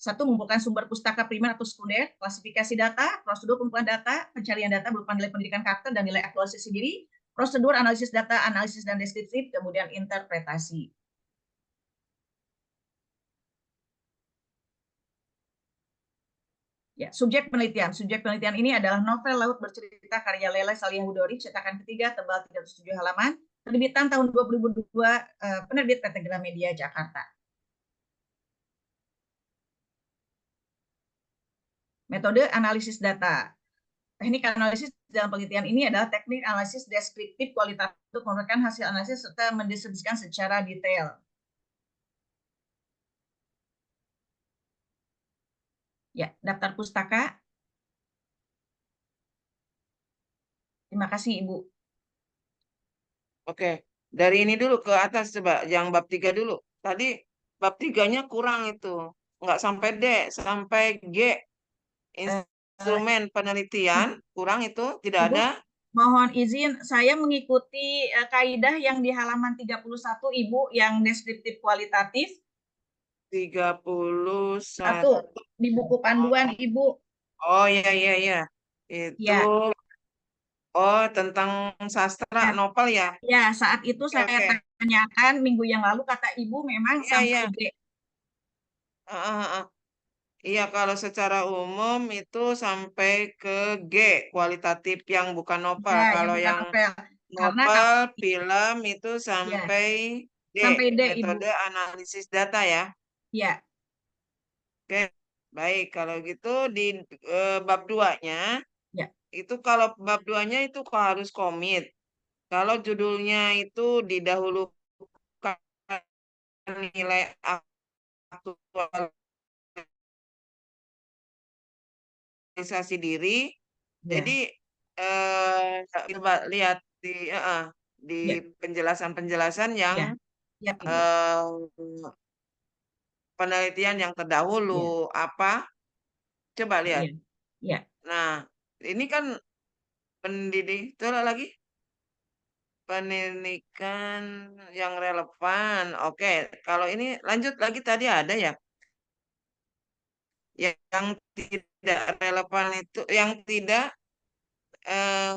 1. Mengumpulkan sumber pustaka primer atau sekunder, klasifikasi data, prosedur pengumpulan data, pencarian data berupa nilai pendidikan karakter dan nilai aktualisasi diri, prosedur analisis data, analisis dan deskripsi, kemudian interpretasi. Ya, subjek penelitian. Subjek penelitian ini adalah novel Laut Bercerita karya Leila Salihah Hudori, cetakan ketiga, tebal 307 halaman, terbitan tahun 2002, penerbit PT Gramedia Jakarta. Metode analisis data. Teknik analisis dalam penelitian ini adalah teknik analisis deskriptif kualitatif untuk memberikan hasil analisis serta mendeskripsikan secara detail. Ya, daftar pustaka. Terima kasih, Ibu. Oke, dari ini dulu ke atas coba, yang bab 3 dulu. Tadi bab 3-nya kurang itu. Nggak sampai D, sampai G. Eh, Instrumen penelitian, kurang itu, tidak Ibu, ada. mohon izin, saya mengikuti kaidah yang di halaman 31, Ibu, yang deskriptif kualitatif. 31. Satu, di buku panduan, Ibu. Oh, iya, iya, iya. Itu, Ya, oh, tentang sastra, ya, novel ya? ya, saat itu Oke, saya oke. tanyakan minggu yang lalu, kata Ibu memang Iya, sampai iya. D. Iya, kalau secara umum itu sampai ke G, kualitatif yang bukan novel. Ya, yang Kalau bukan yang novel. Karena novel, film itu ya, sampai D, sampai D, Ibu. metode analisis data ya. Ya, Oke, baik. Kalau gitu di bab 2-nya, ya, itu kalau bab 2-nya itu kok harus komit. Kalau judulnya itu didahulukan nilai aktualisasi diri, ya, jadi coba lihat di ya, penjelasan-penjelasan yang ya, ya, Ibu. eh, penelitian yang Ya, terdahulu apa? Coba lihat. ya, ya. Nah, ini kan pendidik, coba lagi pendidikan yang relevan. Oke, kalau ini lanjut lagi tadi ada ya, yang tidak relevan itu, yang tidak eh,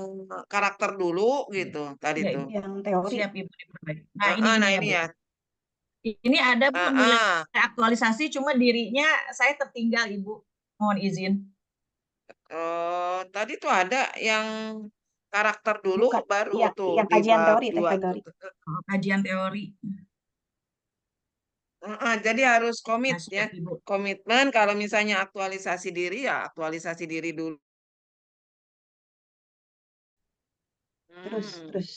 karakter dulu Ya, gitu tadi ya, tuh. Ibu. Yang teori. Siap, Ibu. Diperbaiki. Nah, ini Nah ya, ini Bu. ya. Ini ada, Bu, nilai Ah, aktualisasi, cuma dirinya saya tertinggal, Ibu. Mohon izin. tadi tuh ada yang karakter dulu Bukan, baru tuh yang di kajian bab teori, teh 2 tuh. teori. Oh, kajian teori. Jadi harus komit Nah, ya. siap, Ibu. Komitmen kalau misalnya aktualisasi diri ya aktualisasi diri dulu. Terus, Hmm. terus.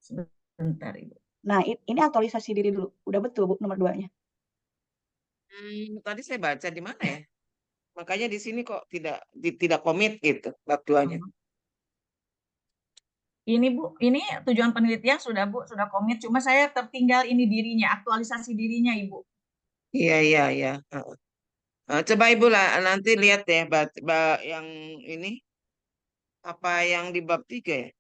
Sebentar, Ibu. Nah, ini aktualisasi diri dulu. Udah betul, Bu, nomor 2-nya. Tadi saya baca di mana ya? Makanya di sini kok tidak komit gitu bab 2-nya. Ini, Bu, ini tujuan penelitian sudah, Bu, sudah komit. Cuma saya tertinggal ini dirinya, aktualisasi dirinya, Ibu. Iya, iya, iya. Coba Ibu lah nanti lihat deh yang ini apa yang di bab 3 ya.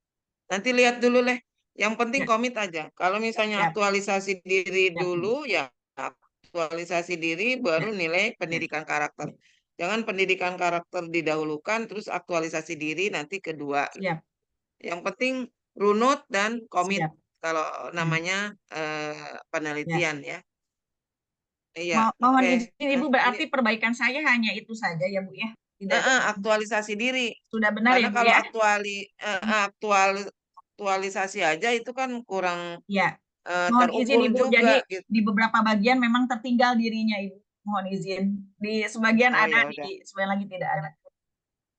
Nanti lihat dulu leh. Yang penting Ya, komit aja. Kalau misalnya siap, aktualisasi diri siap, dulu Ibu. ya aktualisasi diri baru Ya, nilai ya, pendidikan karakter. ya. Jangan pendidikan karakter didahulukan terus aktualisasi diri nanti kedua. Siap, Yang penting runut dan komit siap. kalau Ya, namanya ya. penelitian ya. Iya, Mohon oke. izin, Ibu, Ini berarti perbaikan saya hanya itu saja ya, Bu, ya. Tidak ada. aktualisasi diri. Sudah benar Karena ya, Bu, kalau ya? aktualisasi aja itu kan kurang Ya. Mohon izin, terukur Ibu. juga Jadi gitu. di beberapa bagian memang tertinggal dirinya, Ibu. Mohon izin. Di sebagian Oh ada, ya udah. di sebagian lagi tidak ada.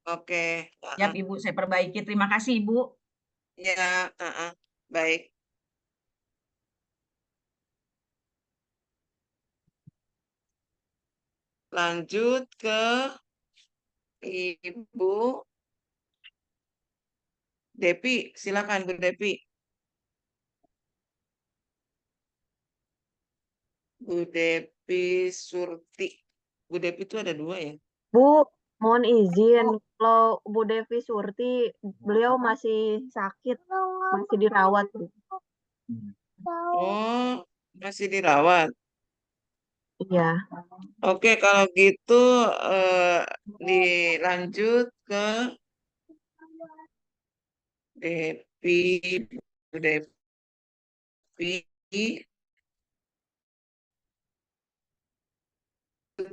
Oke. Siap, Ibu. Saya perbaiki. Terima kasih, Ibu. Ya, baik. Lanjut ke Ibu Depi. Silakan Bu Depi. Bu Depi Surti. Bu Depi itu ada dua ya? Bu, mohon izin, kalau Bu Devi Surti, beliau masih sakit, masih dirawat, Bu. Oh, masih dirawat. Iya. Oke, kalau gitu dilanjut ke Depi, Bu Depi,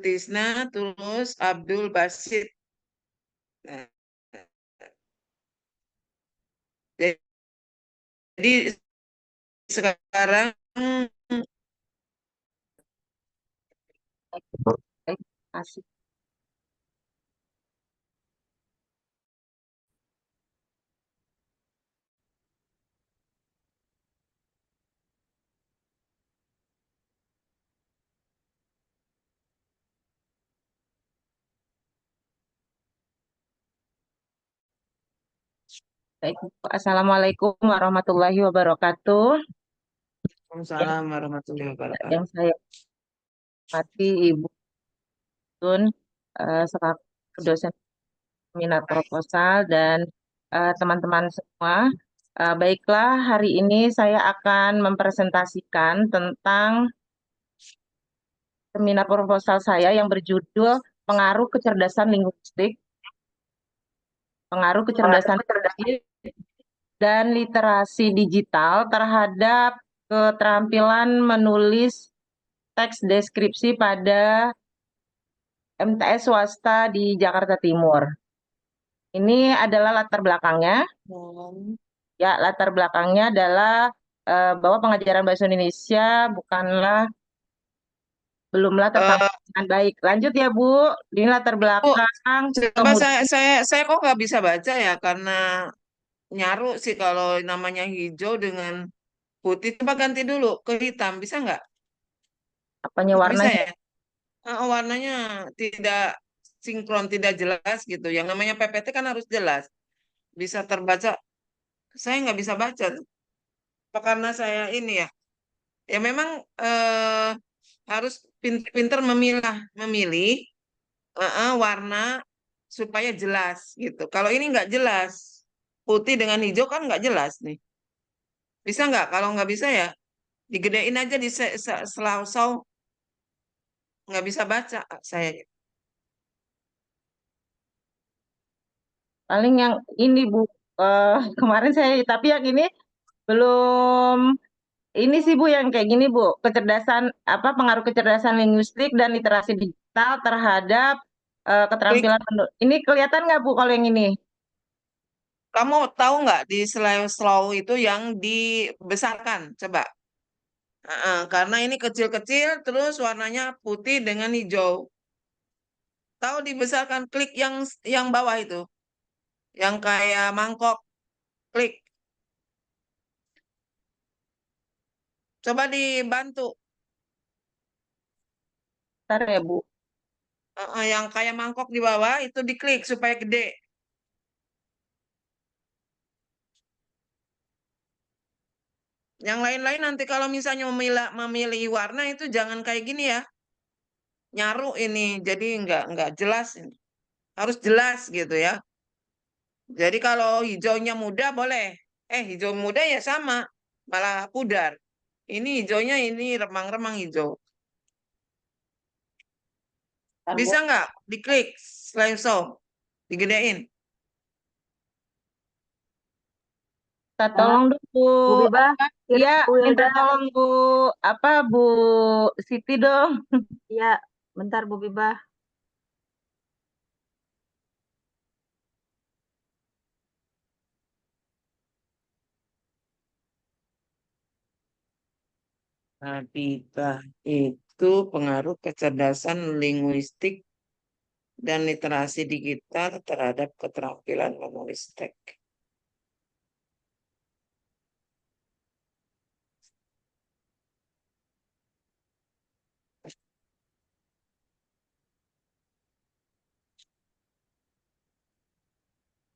Tisna, terus Abdul Basit. Nah, jadi sekarang Asik. Baik, Bu. Assalamualaikum warahmatullahi wabarakatuh. Waalaikumsalam warahmatullahi wabarakatuh. Yang saya hormati Ibu Tun, selaku dosen seminar proposal dan teman-teman semua. Baiklah, hari ini saya akan mempresentasikan tentang seminar proposal saya yang berjudul Pengaruh Kecerdasan Linguistik, Pengaruh Kecerdasan Linguistik dan Literasi Digital terhadap keterampilan menulis teks deskripsi pada MTS swasta di Jakarta Timur. Ini adalah latar belakangnya. Ya, latar belakangnya adalah bahwa pengajaran bahasa Indonesia belumlah tertangani dengan baik. Lanjut ya, Bu. Ini latar Bu, belakang. coba Kemudian saya kok nggak bisa baca ya karena nyaru sih kalau namanya hijau dengan putih. Coba ganti dulu ke hitam, bisa nggak? apanya Nggak bisa warnanya? ya? Warnanya tidak sinkron, tidak jelas gitu. Yang namanya PPT kan harus jelas, bisa terbaca. Saya nggak bisa baca tuh. Apa karena saya ini ya? Ya memang harus pinter memilih warna supaya jelas gitu. Kalau ini nggak jelas, putih dengan hijau kan nggak jelas nih. Bisa nggak? Kalau nggak bisa ya digedein aja di selau-sau, nggak bisa baca saya. Paling yang ini, Bu. Kemarin tapi yang ini belum. Ini sih, Bu, yang kayak gini, Bu. Pengaruh kecerdasan linguistik dan literasi digital terhadap Klik. keterampilan ini kelihatan nggak, Bu, kalau yang ini? Kamu tahu nggak di selau itu yang dibesarkan? Coba. Karena ini kecil-kecil, terus warnanya putih dengan hijau. Tahu dibesarkan, klik yang bawah itu, yang kayak mangkok, klik. Coba dibantu. Bentar ya, Bu. Yang kayak mangkok di bawah itu diklik supaya gede. Yang lain-lain nanti kalau misalnya memilih warna itu jangan kayak gini ya. Nyaru ini, jadi nggak jelas ini. Harus jelas gitu ya. Jadi kalau hijaunya muda boleh. Hijau muda ya sama, malah pudar. Ini hijaunya ini remang-remang hijau. Bentar, Bu. Bisa nggak diklik slideshow, digedein? Minta tolong dong, Bu. Bu Bibah, kirim Iya, Bu minta Hilda. tolong Bu Siti dong. Iya, bentar Bu Bibah. Habibah itu pengaruh kecerdasan linguistik dan literasi digital terhadap keterampilan menulis teks.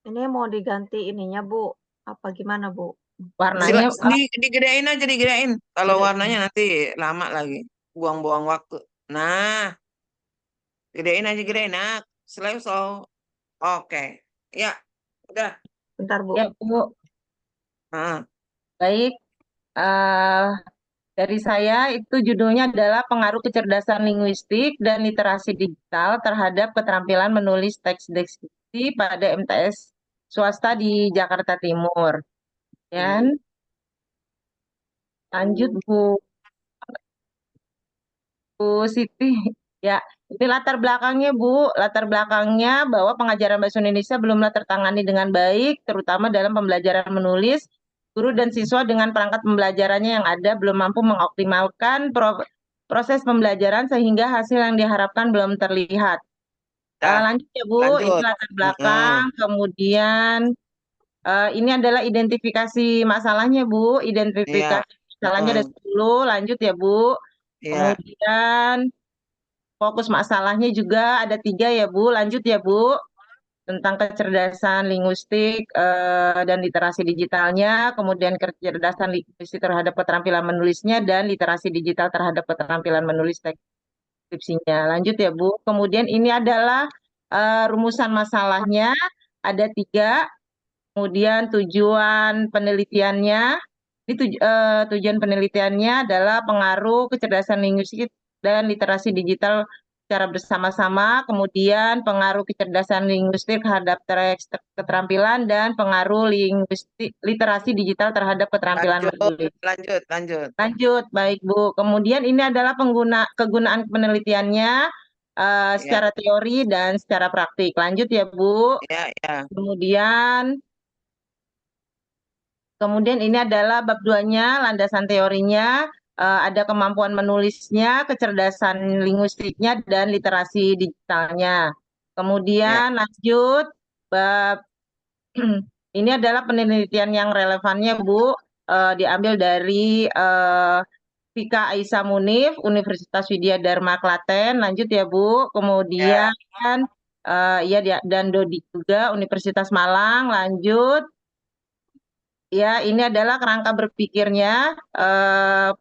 Ini mau diganti ininya Bu. Apa gimana Bu? Warnanya Digedein aja, digedein. Kalau Gedein. warnanya nanti lama lagi, buang-buang waktu. Nah, gedein aja, gedein. Nah, selesai. Oke, ya, udah. Bentar Bu. ya, Bu. Nah, Baik. eh dari saya itu judulnya adalah Pengaruh Kecerdasan Linguistik dan Literasi Digital terhadap Keterampilan Menulis Teks Deskripsi pada MTS swasta di Jakarta Timur. Dan lanjut Bu Siti. Ya, ini latar belakangnya, Bu. Latar belakangnya bahwa pengajaran bahasa Indonesia belumlah tertangani dengan baik, terutama dalam pembelajaran menulis. Guru dan siswa dengan perangkat pembelajarannya yang ada belum mampu mengoptimalkan proses pembelajaran sehingga hasil yang diharapkan belum terlihat. Lanjut ya, Bu. Ini lanjut. latar belakang. Kemudian ini adalah identifikasi masalahnya, Bu. Identifikasi masalahnya ada 10. Lanjut ya, Bu. Iya. Kemudian fokus masalahnya juga ada 3 ya, Bu. Lanjut ya, Bu. tentang kecerdasan linguistik dan literasi digitalnya, kemudian kecerdasan linguistik terhadap keterampilan menulisnya, dan literasi digital terhadap keterampilan menulis deskripsinya. Lanjut ya Bu. Kemudian ini adalah rumusan masalahnya, ada 3. Kemudian tujuan penelitiannya, ini tujuan penelitiannya adalah pengaruh kecerdasan linguistik dan literasi digital secara bersama-sama, kemudian pengaruh kecerdasan linguistik terhadap keterampilan, dan pengaruh literasi digital terhadap keterampilan menulis. Lanjut, baik Bu. Kemudian ini adalah kegunaan penelitiannya secara teori dan secara praktik. Lanjut ya Bu. Kemudian ini adalah bab 2-nya, landasan teorinya, ada kemampuan menulisnya, kecerdasan linguistiknya, dan literasi digitalnya. Kemudian lanjut, bab ini adalah penelitian yang relevannya Bu, diambil dari Vika Aisyah Munif, Universitas Widya Dharma Klaten. Lanjut ya Bu. Kemudian dan Dodi juga, Universitas Malang. Lanjut. Ya, ini adalah kerangka berpikirnya, dalam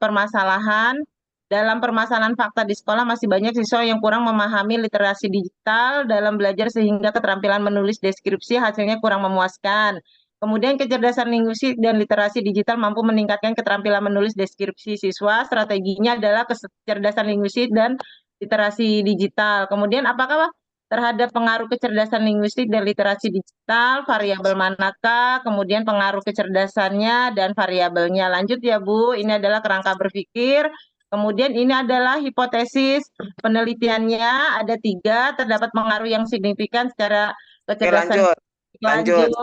permasalahan fakta di sekolah masih banyak siswa yang kurang memahami literasi digital dalam belajar sehingga keterampilan menulis deskripsi hasilnya kurang memuaskan. Kemudian kecerdasan linguistik dan literasi digital mampu meningkatkan keterampilan menulis deskripsi siswa. Strateginya adalah kecerdasan linguistik dan literasi digital. Kemudian apakah terhadap pengaruh kecerdasan linguistik dan literasi digital, variabel manakah, kemudian pengaruh kecerdasannya dan variabelnya. Lanjut ya Bu, ini adalah kerangka berpikir. Kemudian ini adalah hipotesis penelitiannya, ada 3, terdapat pengaruh yang signifikan secara kecerdasan. Lanjut.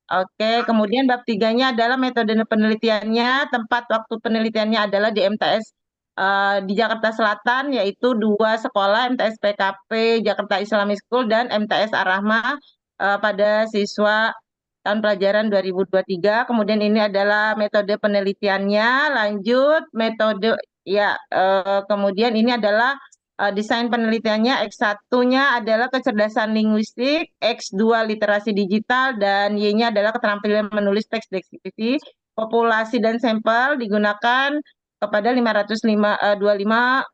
Oke, kemudian bab 3-nya adalah metode penelitiannya, tempat waktu penelitiannya adalah di MTS di Jakarta Selatan, yaitu 2 sekolah, MTS PKP Jakarta Islamic School dan MTS Ar-Rahmah pada siswa tahun pelajaran 2023. Kemudian ini adalah metode penelitiannya. Lanjut, metode kemudian ini adalah desain penelitiannya. X1-nya adalah kecerdasan linguistik, X2 literasi digital, dan Y-nya adalah keterampilan menulis teks deskripsi. Populasi dan sampel digunakan kepada 525,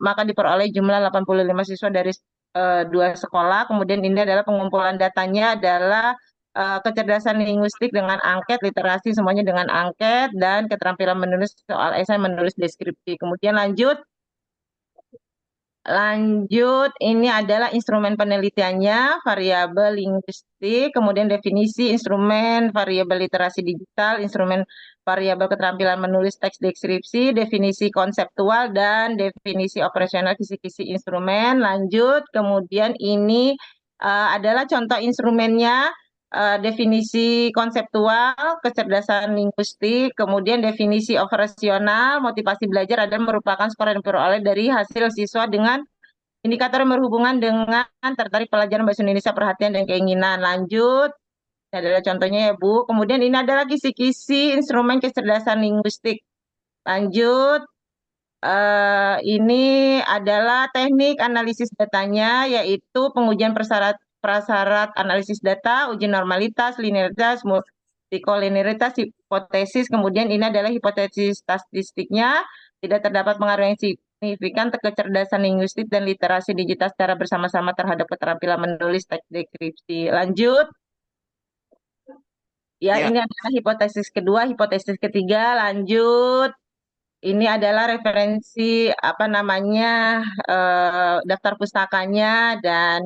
maka diperoleh jumlah 85 siswa dari 2 sekolah. Kemudian ini adalah pengumpulan datanya adalah kecerdasan linguistik dengan angket, literasi semuanya dengan angket, dan keterampilan menulis soal esai menulis deskripsi. Kemudian lanjut, ini adalah instrumen penelitiannya, variabel linguistik, kemudian definisi instrumen variabel literasi digital, instrumen variabel keterampilan menulis teks deskripsi, definisi konseptual, dan definisi operasional kisi-kisi instrumen. Lanjut, kemudian ini adalah contoh instrumennya, definisi konseptual, kecerdasan linguistik, kemudian definisi operasional, motivasi belajar adalah merupakan skor yang diperoleh dari hasil siswa dengan indikator yang berhubungan dengan tertarik pelajaran bahasa Indonesia, perhatian, dan keinginan. Lanjut. Ini adalah contohnya ya Bu. Kemudian ini adalah kisi-kisi instrumen kecerdasan linguistik. Lanjut. Ini adalah teknik analisis datanya, yaitu pengujian prasyarat analisis data, uji normalitas, linearitas, multikolinearitas, hipotesis. Kemudian ini adalah hipotesis statistiknya. Tidak terdapat pengaruh yang signifikan kecerdasan linguistik dan literasi digital secara bersama-sama terhadap keterampilan menulis teks deskripsi. Lanjut. Ini adalah hipotesis kedua. Hipotesis ketiga, lanjut. Ini adalah referensi daftar pustakanya, dan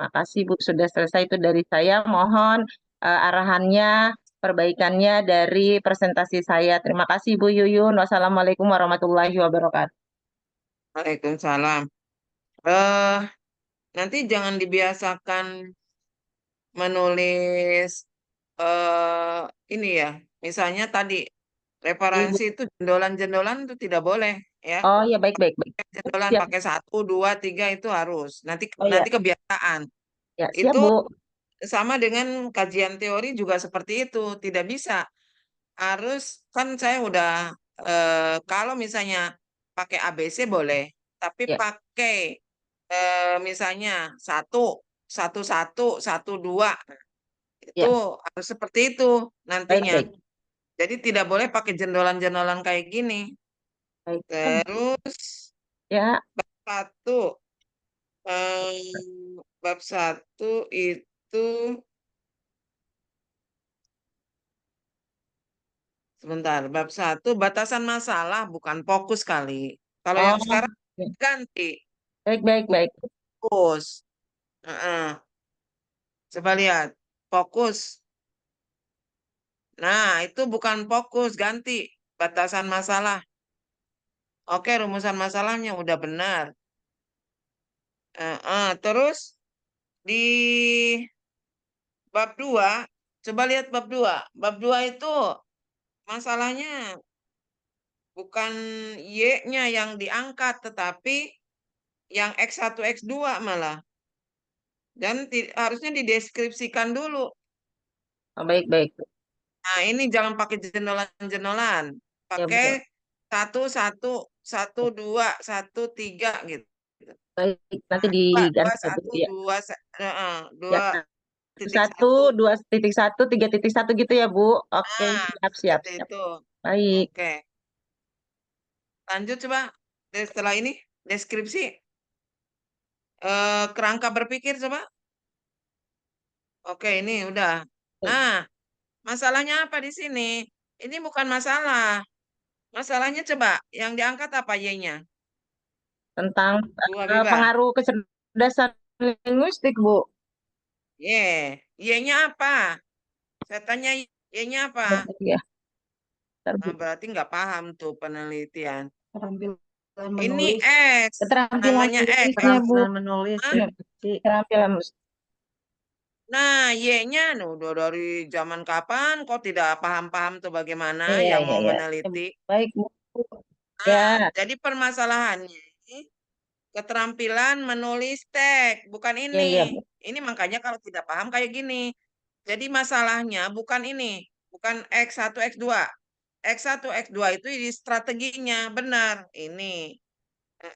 makasih Bu, sudah selesai itu dari saya. Mohon arahannya, perbaikannya dari presentasi saya. Terima kasih Bu Yuyun. Wassalamualaikum warahmatullahi wabarakatuh. Waalaikumsalam. Nanti jangan dibiasakan menulis ini ya, misalnya tadi referensi itu jendolan-jendolan itu tidak boleh ya. Oh iya, baik. Jendolan Siap. pakai 1, 2, 3 itu harus. Nanti kebiasaan. Ya, siap, Itu Bu. sama dengan kajian teori juga seperti itu, tidak bisa. Harus, kan saya udah kalau misalnya pakai ABC boleh, tapi pakai misalnya 1 1-1, 1-2. Ya, Itu harus seperti itu baik, nantinya. baik, Jadi tidak boleh pakai jendolan-jendolan kayak gini. baik. Terus Ya, satu, bab 1 itu sebentar, bab 1 batasan masalah bukan fokus kali. Kalau yang oh, sekarang oke. ganti Baik, baik, baik. fokus. Heeh. Coba lihat, fokus. Nah, itu bukan fokus, ganti batasan masalah. Oke, rumusan masalahnya udah benar. Terus di bab 2, coba lihat bab 2. Bab 2 itu masalahnya bukan Y-nya yang diangkat, tetapi yang X1, X2 malah. Dan harusnya dideskripsikan dulu. Oh, baik, baik. Nah, ini jangan pakai jenolan-jenolan. Ya, Pakai Bu. 1-1, 1-2, 1-3 gitu. Baik, nanti Dua, diganti ya, Bu. 1, Ya, 2, ya. 2.1. 2.1, 3.1 gitu ya, Bu. Oke, Nah, siap, siap, seperti siap. itu. Baik. Oke. Lanjut coba. Setelah ini, deskripsi. Kerangka berpikir coba. Oke, ini udah. Nah, masalahnya apa di sini? Ini bukan masalah. Masalahnya coba, yang diangkat apa Y-nya? Tentang Bu Habibah. pengaruh kecerdasan linguistik, Bu. Y-nya apa? Saya tanya Y-nya apa? Ya, bentar, Bu. Nah, berarti nggak paham tuh penelitian. Keterampilan Ini menulis, X, Keterampilan namanya X. menulisnya, Bu. keterampilan menulis, Hah? deskripsi. Keterampilan menulis. Nah, Y-nya udah dari zaman kapan kok tidak paham-paham tuh bagaimana Iya, yang iya, mau iya. meneliti. Baik, Bu. Nah, Ya, jadi permasalahannya keterampilan menulis teks, bukan ya, ini. ya, Bu. Ini makanya kalau tidak paham kayak gini. Jadi masalahnya bukan ini, bukan X1, X2. X1, X2 itu di strateginya, benar. Ini.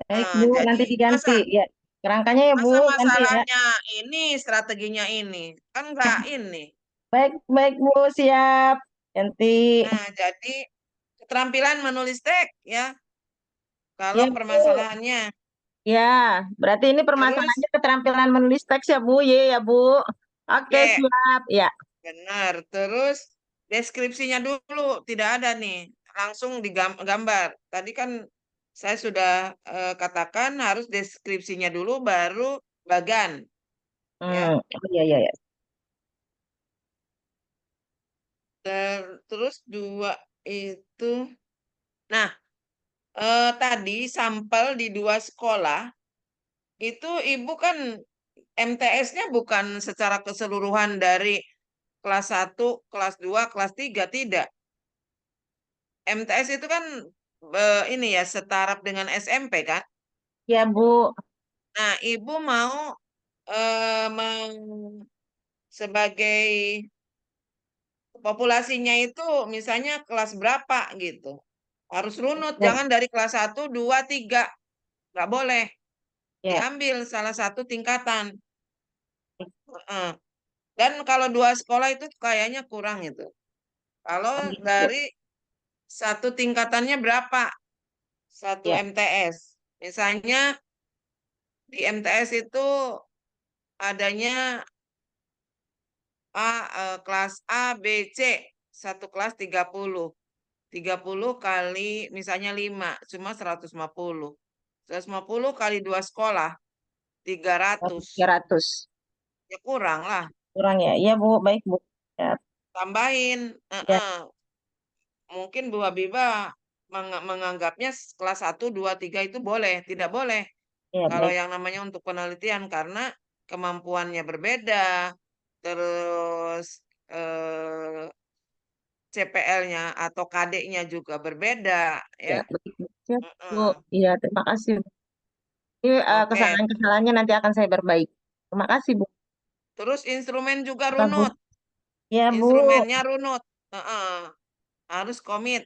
Baik, Bu. Jadi Nanti diganti. Ya, kerangkanya ya, Bu. masa Ganti ya. masalahnya ini, strateginya ini. Kan enggak ini. Baik, baik, Bu. Siap. Ganti. Nah, jadi keterampilan menulis teks ya. Kalau Ya, Bu. permasalahannya. Ya, berarti ini Terus, permasalahannya keterampilan menulis teks ya, Bu. Ya, Bu. Oke, ya, siap. Ya. benar. Terus deskripsinya dulu tidak ada nih. Langsung digambar. Tadi kan saya sudah katakan harus deskripsinya dulu baru bagan. Ya. Oh, iya, iya, iya. Terus 2 itu. Nah, tadi sampel di 2 sekolah itu ibu kan MTS-nya bukan secara keseluruhan dari kelas 1, kelas 2, kelas 3, tidak. MTS itu kan ini ya setaraf dengan SMP kan. Ya, Bu. Nah, ibu mau sebagai populasinya itu misalnya kelas berapa gitu. Harus runut, Ya, jangan dari kelas 1, 2, 3. Nggak boleh. ya. Diambil salah satu tingkatan. Heeh. Dan kalau 2 sekolah itu kayaknya kurang itu. Kalau Oh, gitu. dari satu tingkatannya berapa? Satu Ya, MTS. Misalnya di MTS itu adanya kelas A, B, C. Satu kelas 30. 30 kali misalnya 5, cuma 150. 150 kali 2 sekolah, 300. 300. Ya kurang lah. Kurang ya. Iya, Bu. Baik, Bu. Ya, Tambahin. ya, Mungkin Bu Habibah menganggapnya kelas 1, 2, 3 itu boleh. Tidak boleh. ya, Kalau baik. yang namanya untuk penelitian karena kemampuannya berbeda, terus CPL-nya atau KD-nya juga berbeda Ya, ya. baik, Bu. Siap, Bu. Heeh. Iya, terima kasih, Bu. Ini Oke. kesalahan-kesalahannya nanti akan saya perbaiki. Terima kasih, Bu. Terus instrumen juga Apa, Bu? runut. Iya, Bu. Instrumennya runut. Heeh. Harus komit.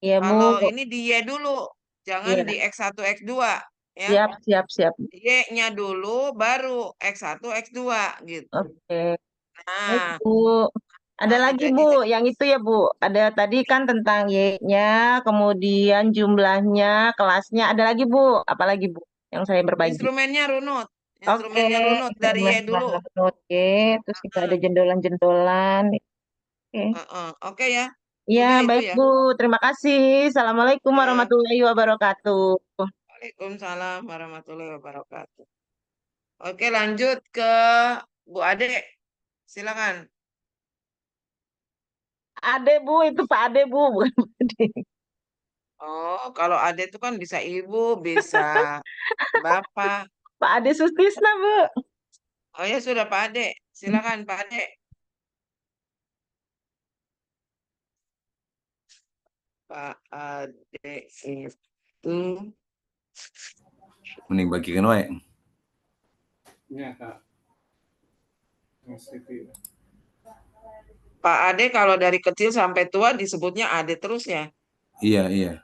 Iya, Bu. Kalau ini di Y dulu, jangan Iya, di X1, X2. ya. Siap. Y-nya dulu, baru X1, X2 gitu. Oke. Baik, Nah, Bu. Ada lagi, jadi Bu, yang itu ya, Bu. Ada tadi kan tentang Y-nya, kemudian jumlahnya, kelasnya. Ada lagi, Bu. Apalagi, Bu, yang saya berbagi? instrumennya runut. Oke, Instrumennya runut dari Y dulu. Oke, terus kita ada jendolan-jendolan. Oke. Oke ya. Iya, Udah itu baik, ya. Bu. Terima kasih. Assalamualaikum Ya. warahmatullahi wabarakatuh. Waalaikumsalam warahmatullahi wabarakatuh. Oke, lanjut ke Bu Ade. Silakan. Ade, Bu, itu Pak Ade, Bu, bukan Pak Ade. Oh, kalau Ade itu kan bisa ibu, bisa bapak. Pak Ade Sustisna, Bu. Oh ya sudah Pak Ade. Silakan Pak Ade. Pak Ade itu Mending bagikan wae. Pak Ade kalau dari kecil sampai tua disebutnya Ade terus ya? Iya.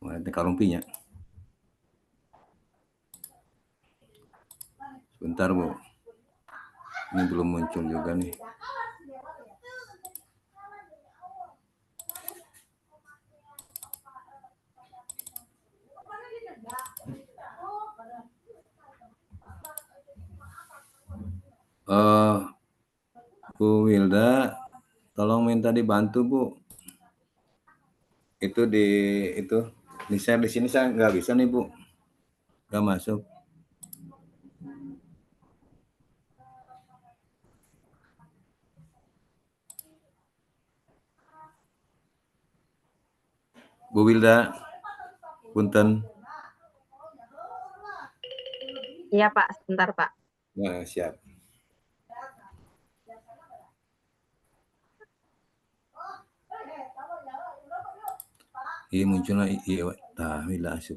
Ada karumpinya. Sebentar, Bu. Ini belum muncul juga nih. Bu Wilda, tolong minta dibantu, Bu. Itu di share di sini saya nggak bisa nih, Bu. Nggak masuk. Bu Wilda, punten. Iya, Pak. Sebentar, Pak. Nah, siap. Iya munculnya iya, tah bila asup.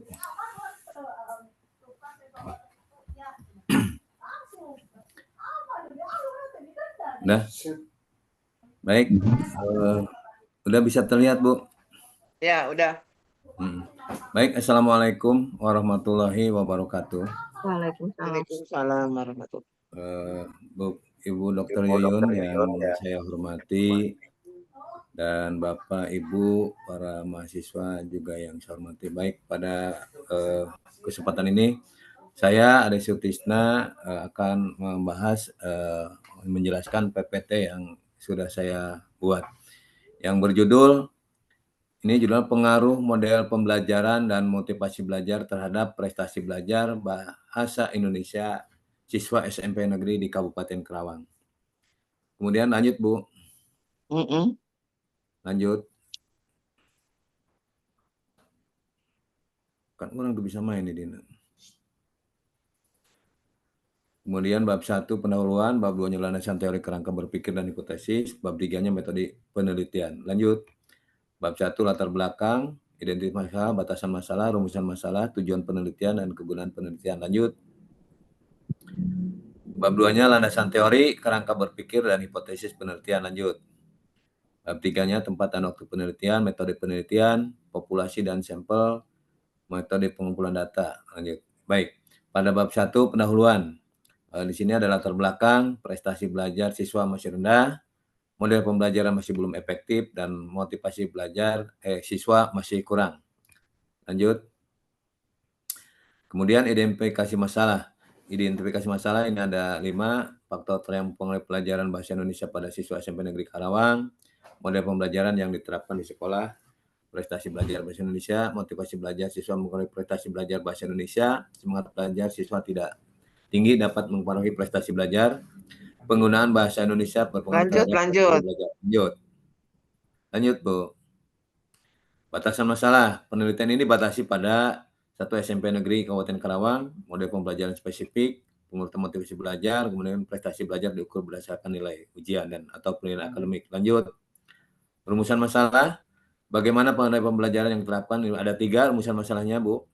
Udah. Baik. Udah bisa terlihat, Bu? Ya, udah. Baik, Assalamualaikum warahmatullahi wabarakatuh. Waalaikumsalam warahmatullahi wabarakatuh. Ibu Dr. Yuyun yang saya hormati, dan Bapak Ibu para mahasiswa juga yang saya hormati. Baik, pada kesempatan ini saya Ade Sutisna akan membahas menjelaskan PPT yang sudah saya buat yang berjudul ini judul pengaruh model pembelajaran dan motivasi belajar terhadap prestasi belajar bahasa Indonesia siswa SMP negeri di Kabupaten Kerawang. Kemudian lanjut, Bu. Lanjut. Kan orang tuh bisa main di Dina. Kemudian bab 1 pendahuluan, bab 2 landasan teori kerangka berpikir dan hipotesis, bab 3-nya metode penelitian. Lanjut. Bab 1 latar belakang, identitas masalah, batasan masalah, rumusan masalah, tujuan penelitian dan kegunaan penelitian. Lanjut. Bab 2-nya landasan teori, kerangka berpikir dan hipotesis penelitian. Lanjut. Bab 3-nya tempat dan waktu penelitian, metode penelitian, populasi dan sampel, metode pengumpulan data. Lanjut. Baik. Pada bab 1 pendahuluan. Di sini ada latar belakang, prestasi belajar siswa masih rendah, model pembelajaran masih belum efektif, dan motivasi belajar siswa masih kurang. Lanjut. Kemudian identifikasi masalah. Identifikasi masalah ini ada 5 faktor yang mempengaruhi pelajaran bahasa Indonesia pada siswa SMP Negeri Karawang, model pembelajaran yang diterapkan di sekolah, prestasi belajar bahasa Indonesia, motivasi belajar siswa mempengaruhi prestasi belajar bahasa Indonesia, semangat belajar siswa tidak tinggi dapat mempengaruhi prestasi belajar, penggunaan bahasa Indonesia berpengaruh terhadap prestasi belajar. Lanjut, Bu. Batasan masalah. Penelitian ini dibatasi pada 1 SMP negeri Kabupaten Karawang, model pembelajaran spesifik, pengurutan motivasi belajar, kemudian prestasi belajar diukur berdasarkan nilai ujian dan atau penilaian akademik. Lanjut. Rumusan masalah. Bagaimana penilaian pembelajaran yang diterapkan? Ada 3 rumusan masalahnya, Bu.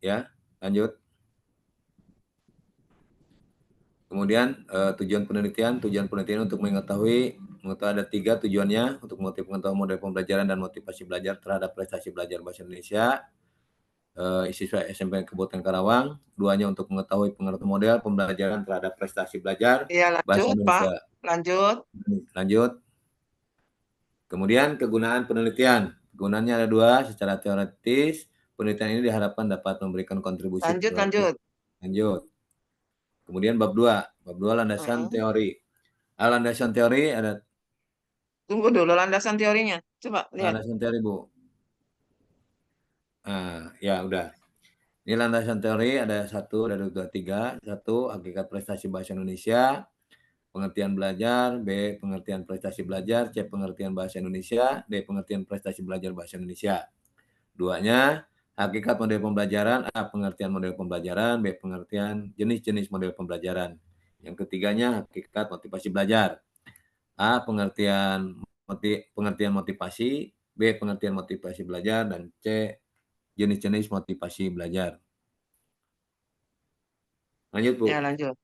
Ya, lanjut. Kemudian tujuan penelitian untuk mengetahui ada 3 tujuannya untuk pengetahuan model pembelajaran dan motivasi belajar terhadap prestasi belajar bahasa Indonesia siswa SMP Kabupaten Karawang. 2-nya untuk mengetahui pengertian model pembelajaran terhadap prestasi belajar Iya, bahasa lanjut, Pak. Indonesia. Lanjut. Lanjut. Kemudian kegunaan penelitian. Kegunaannya ada 2 secara teoritis. Penelitian ini diharapkan dapat memberikan kontribusi. Lanjut. Lanjut. Kemudian bab 2. Bab 2 landasan teori. Landasan teori ada. Tunggu dulu landasan teorinya. Coba lihat. Landasan teori, Bu. Ya udah. Ini landasan teori ada 1 dari 2, 3. 1, hakikat prestasi bahasa Indonesia. Pengertian belajar. B, pengertian prestasi belajar. C, pengertian bahasa Indonesia. D, pengertian prestasi belajar bahasa Indonesia. 2-nya, hakikat model pembelajaran. A, pengertian model pembelajaran. B, pengertian jenis-jenis model pembelajaran. Yang ketiganya, hakikat motivasi belajar. A, pengertian motivasi. B, pengertian motivasi belajar. Dan C, jenis-jenis motivasi belajar. Lanjut, Bu. Ya, lanjut.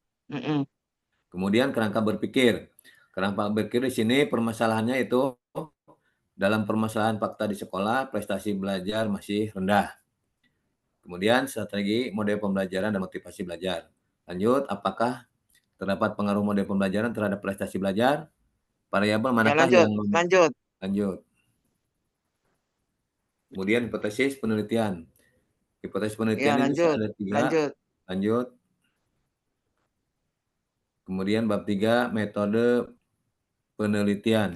Kemudian kerangka berpikir. Kerangka berpikir di sini permasalahannya itu dalam permasalahan fakta di sekolah, prestasi belajar masih rendah. Kemudian strategi model pembelajaran dan motivasi belajar. Lanjut, apakah terdapat pengaruh model pembelajaran terhadap prestasi belajar? Variabel manakah yang lanjut. Kemudian hipotesis penelitian. Hipotesis penelitian Ya, ini ada 3. Lanjut. Kemudian bab 3 metode penelitian.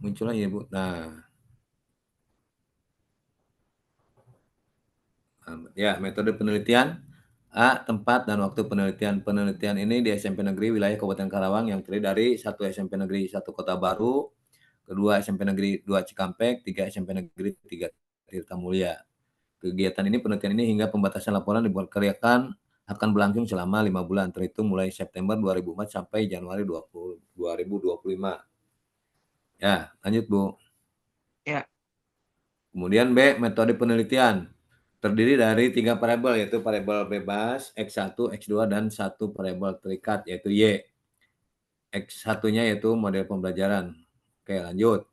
Muncul aja, Bu. Ya, metode penelitian. A, tempat dan waktu penelitian. Penelitian ini di SMP Negeri wilayah Kabupaten Karawang yang terdiri dari 1 SMP Negeri 1 Kota Baru, 2 SMP Negeri 2 Cikampek, 3 SMP Negeri 3 Tirtamulya. Kegiatan ini, penelitian ini hingga pembatasan laporan diperkirakan akan berlangsung selama 5 bulan, terhitung mulai September 2004 sampai Januari 2025. Ya, lanjut, Bu. Ya. Kemudian B, metode penelitian. Terdiri dari 3 variabel, yaitu variabel bebas, X1, X2, dan 1 variabel terikat, yaitu Y. X1-nya yaitu model pembelajaran. Oke, lanjut.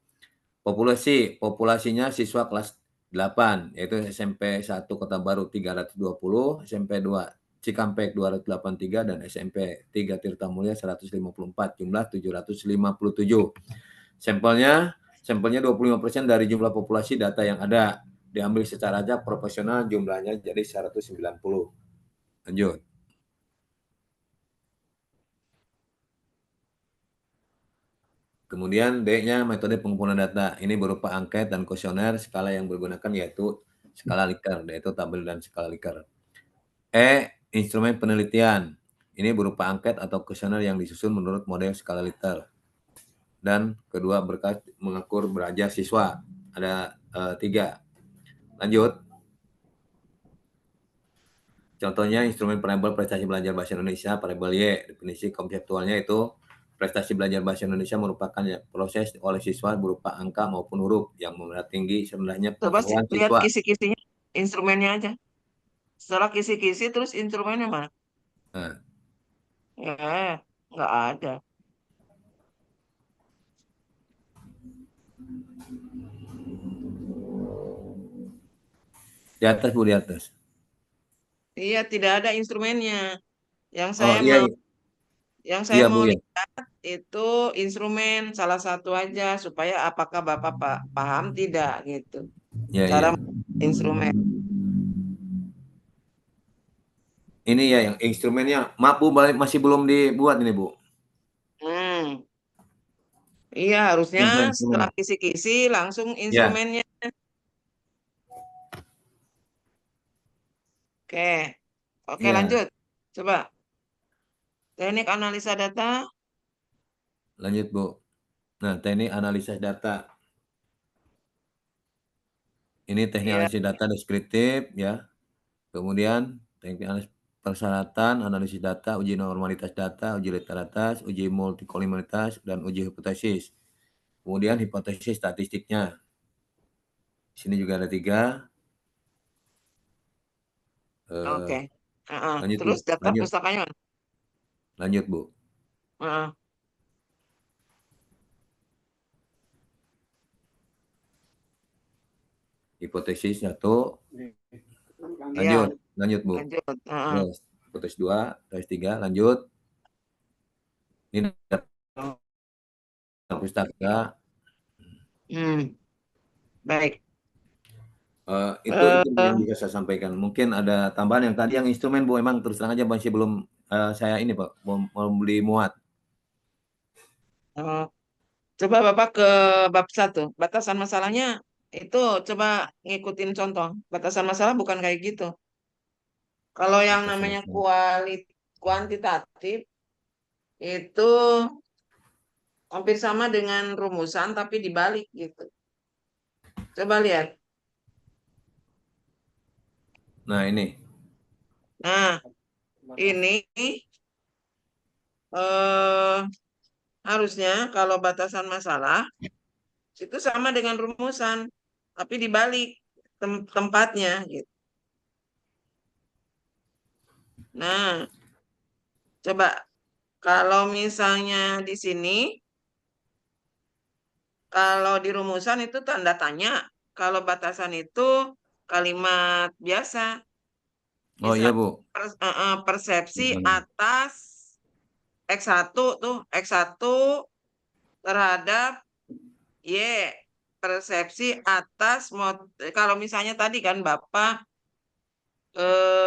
Populasinya siswa kelas 8, yaitu SMP 1 Kota Baru 320, SMP 2 Cikampek 283, dan SMP 3 Tirtamulya 154, jumlah 757. Sampelnya 25% dari jumlah populasi data yang ada. Diambil secara acak proporsional, jumlahnya jadi 190. Lanjut. Kemudian D-nya metode pengumpulan data. Ini berupa angket dan kuesioner. Skala yang digunakan yaitu skala Likert, yaitu tabel dan skala Likert. E, instrumen penelitian. Ini berupa angket atau kuesioner yang disusun menurut model skala Likert. Dan kedua, berkas mengukur belajar siswa. Ada 3. Lanjut. Contohnya instrumen variabel prestasi belajar bahasa Indonesia, variabel Y. Definisi konseptualnya itu prestasi belajar bahasa Indonesia merupakan proses oleh siswa berupa angka maupun huruf yang memuat tinggi serendahnya Coba pengetahuan lihat siswa. kisi-kisinya, instrumennya aja. Setelah kisi-kisi terus instrumennya mana? Ya, nggak ada. Di atas, Bu, di atas. Iya, tidak ada instrumennya. Yang saya mau lihat itu instrumen salah satu aja supaya apakah Bapak paham tidak gitu. Cara instrumen. Ini ya yang instrumennya. Maaf, Bu, masih belum dibuat ini, Bu. Iya, harusnya setelah kisi-kisi langsung instrumennya. Oke, lanjut. Coba. Teknik analisa data. Lanjut, Bu. Nah, teknik analisa data. Ini teknik analisis data deskriptif, ya. Kemudian teknik analisis persyaratan, analisis data, uji normalitas data, uji literalitas, uji multikolumnitas, dan uji hipotesis. Kemudian hipotesis statistiknya. Di sini juga ada 3. Oke. Lanjut, Terus Bu. daftar pustakanya. Lanjut, Bu. Heeh. Hipotesis 1. Iya, Lanjut, Bu. lanjut. Heeh. Yes. Hipotesis 2, hipotesis 3, lanjut. Ini data pustaka. Baik. Itu yang bisa saya sampaikan. Mungkin ada tambahan yang tadi yang instrumen, Bu, emang terus terang aja masih belum saya ini, Pak, belum beli muat. Coba Bapak ke bab 1. Batasan masalahnya itu coba ngikutin contoh. Batasan masalah bukan kayak gitu. Kalau yang Batasan namanya masalah. kuantitatif itu hampir sama dengan rumusan tapi dibalik gitu. Coba lihat. Nah, ini. Nah, ini harusnya kalau batasan masalah itu sama dengan rumusan, tapi dibalik tempatnya gitu. Nah, coba kalau misalnya di sini, kalau di rumusan itu tanda tanya, kalau batasan itu kalimat biasa. Oh iya, Bu. Persepsi atas X1 tuh, X1 terhadap Y. Persepsi atas, kalau misalnya tadi kan Bapak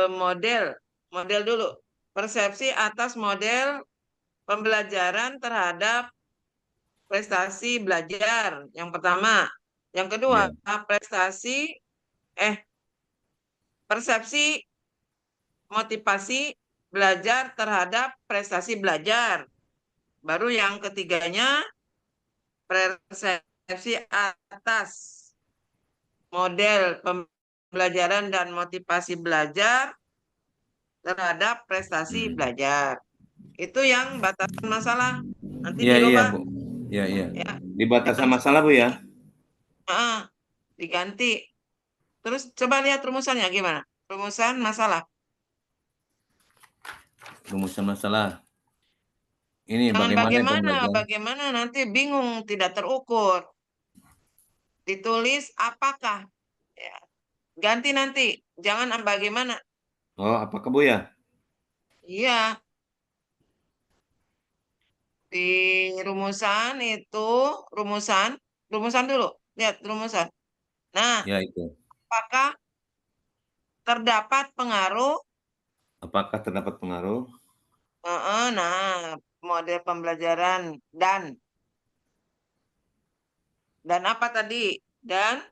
model dulu. Persepsi atas model pembelajaran terhadap prestasi belajar. Yang pertama. Yang kedua, persepsi motivasi belajar terhadap prestasi belajar. Baru yang ketiganya, persepsi atas model pembelajaran dan motivasi belajar terhadap prestasi belajar. Itu yang batasan masalah. Nanti Iya, dirubah. Bu. Iya. Ya. Di batasan masalah, Bu, ya. Diganti. Terus coba lihat rumusannya gimana? Rumusan masalah. Rumusan masalah. Ini Jangan bagaimana nanti bingung, tidak terukur. Ditulis apakah. Ya. Ganti nanti, jangan bagaimana. Oh, apakah, Bu, ya? Iya. Di rumusan itu, rumusan dulu. Lihat rumusan. Nah, Ya, itu. apakah terdapat pengaruh? Apakah terdapat pengaruh? Nah, model pembelajaran dan apa tadi? Dan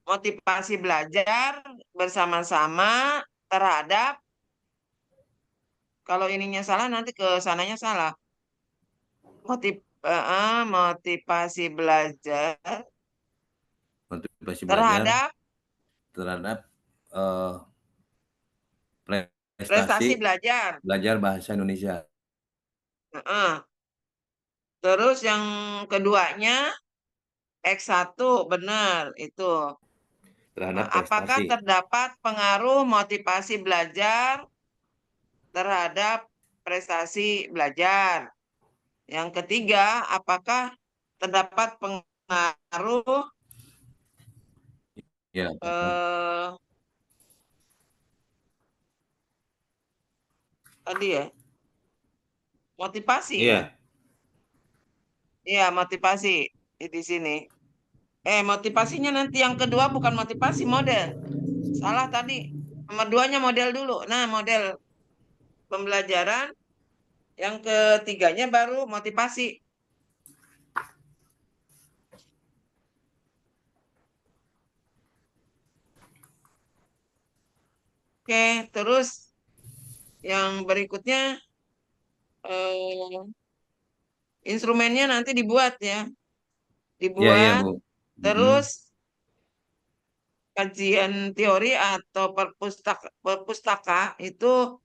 motivasi belajar bersama-sama terhadap, kalau ininya salah nanti ke sananya salah. Motivasi belajar terhadap prestasi belajar bahasa Indonesia. Terus yang keduanya X1 benar itu. Terhadap apakah prestasi. terdapat pengaruh motivasi belajar terhadap prestasi belajar? Yang ketiga, apakah terdapat pengaruh Ya, tadi ya, motivasi iya. ya? Iya, motivasi di sini. Motivasinya nanti yang kedua bukan motivasi, model. Salah tadi. Nomor 2-nya model dulu. Nah, model pembelajaran. Yang ketiganya baru motivasi. Oke, terus yang berikutnya instrumennya nanti dibuat ya. Iya, Bu. Terus kajian teori atau perpustaka itu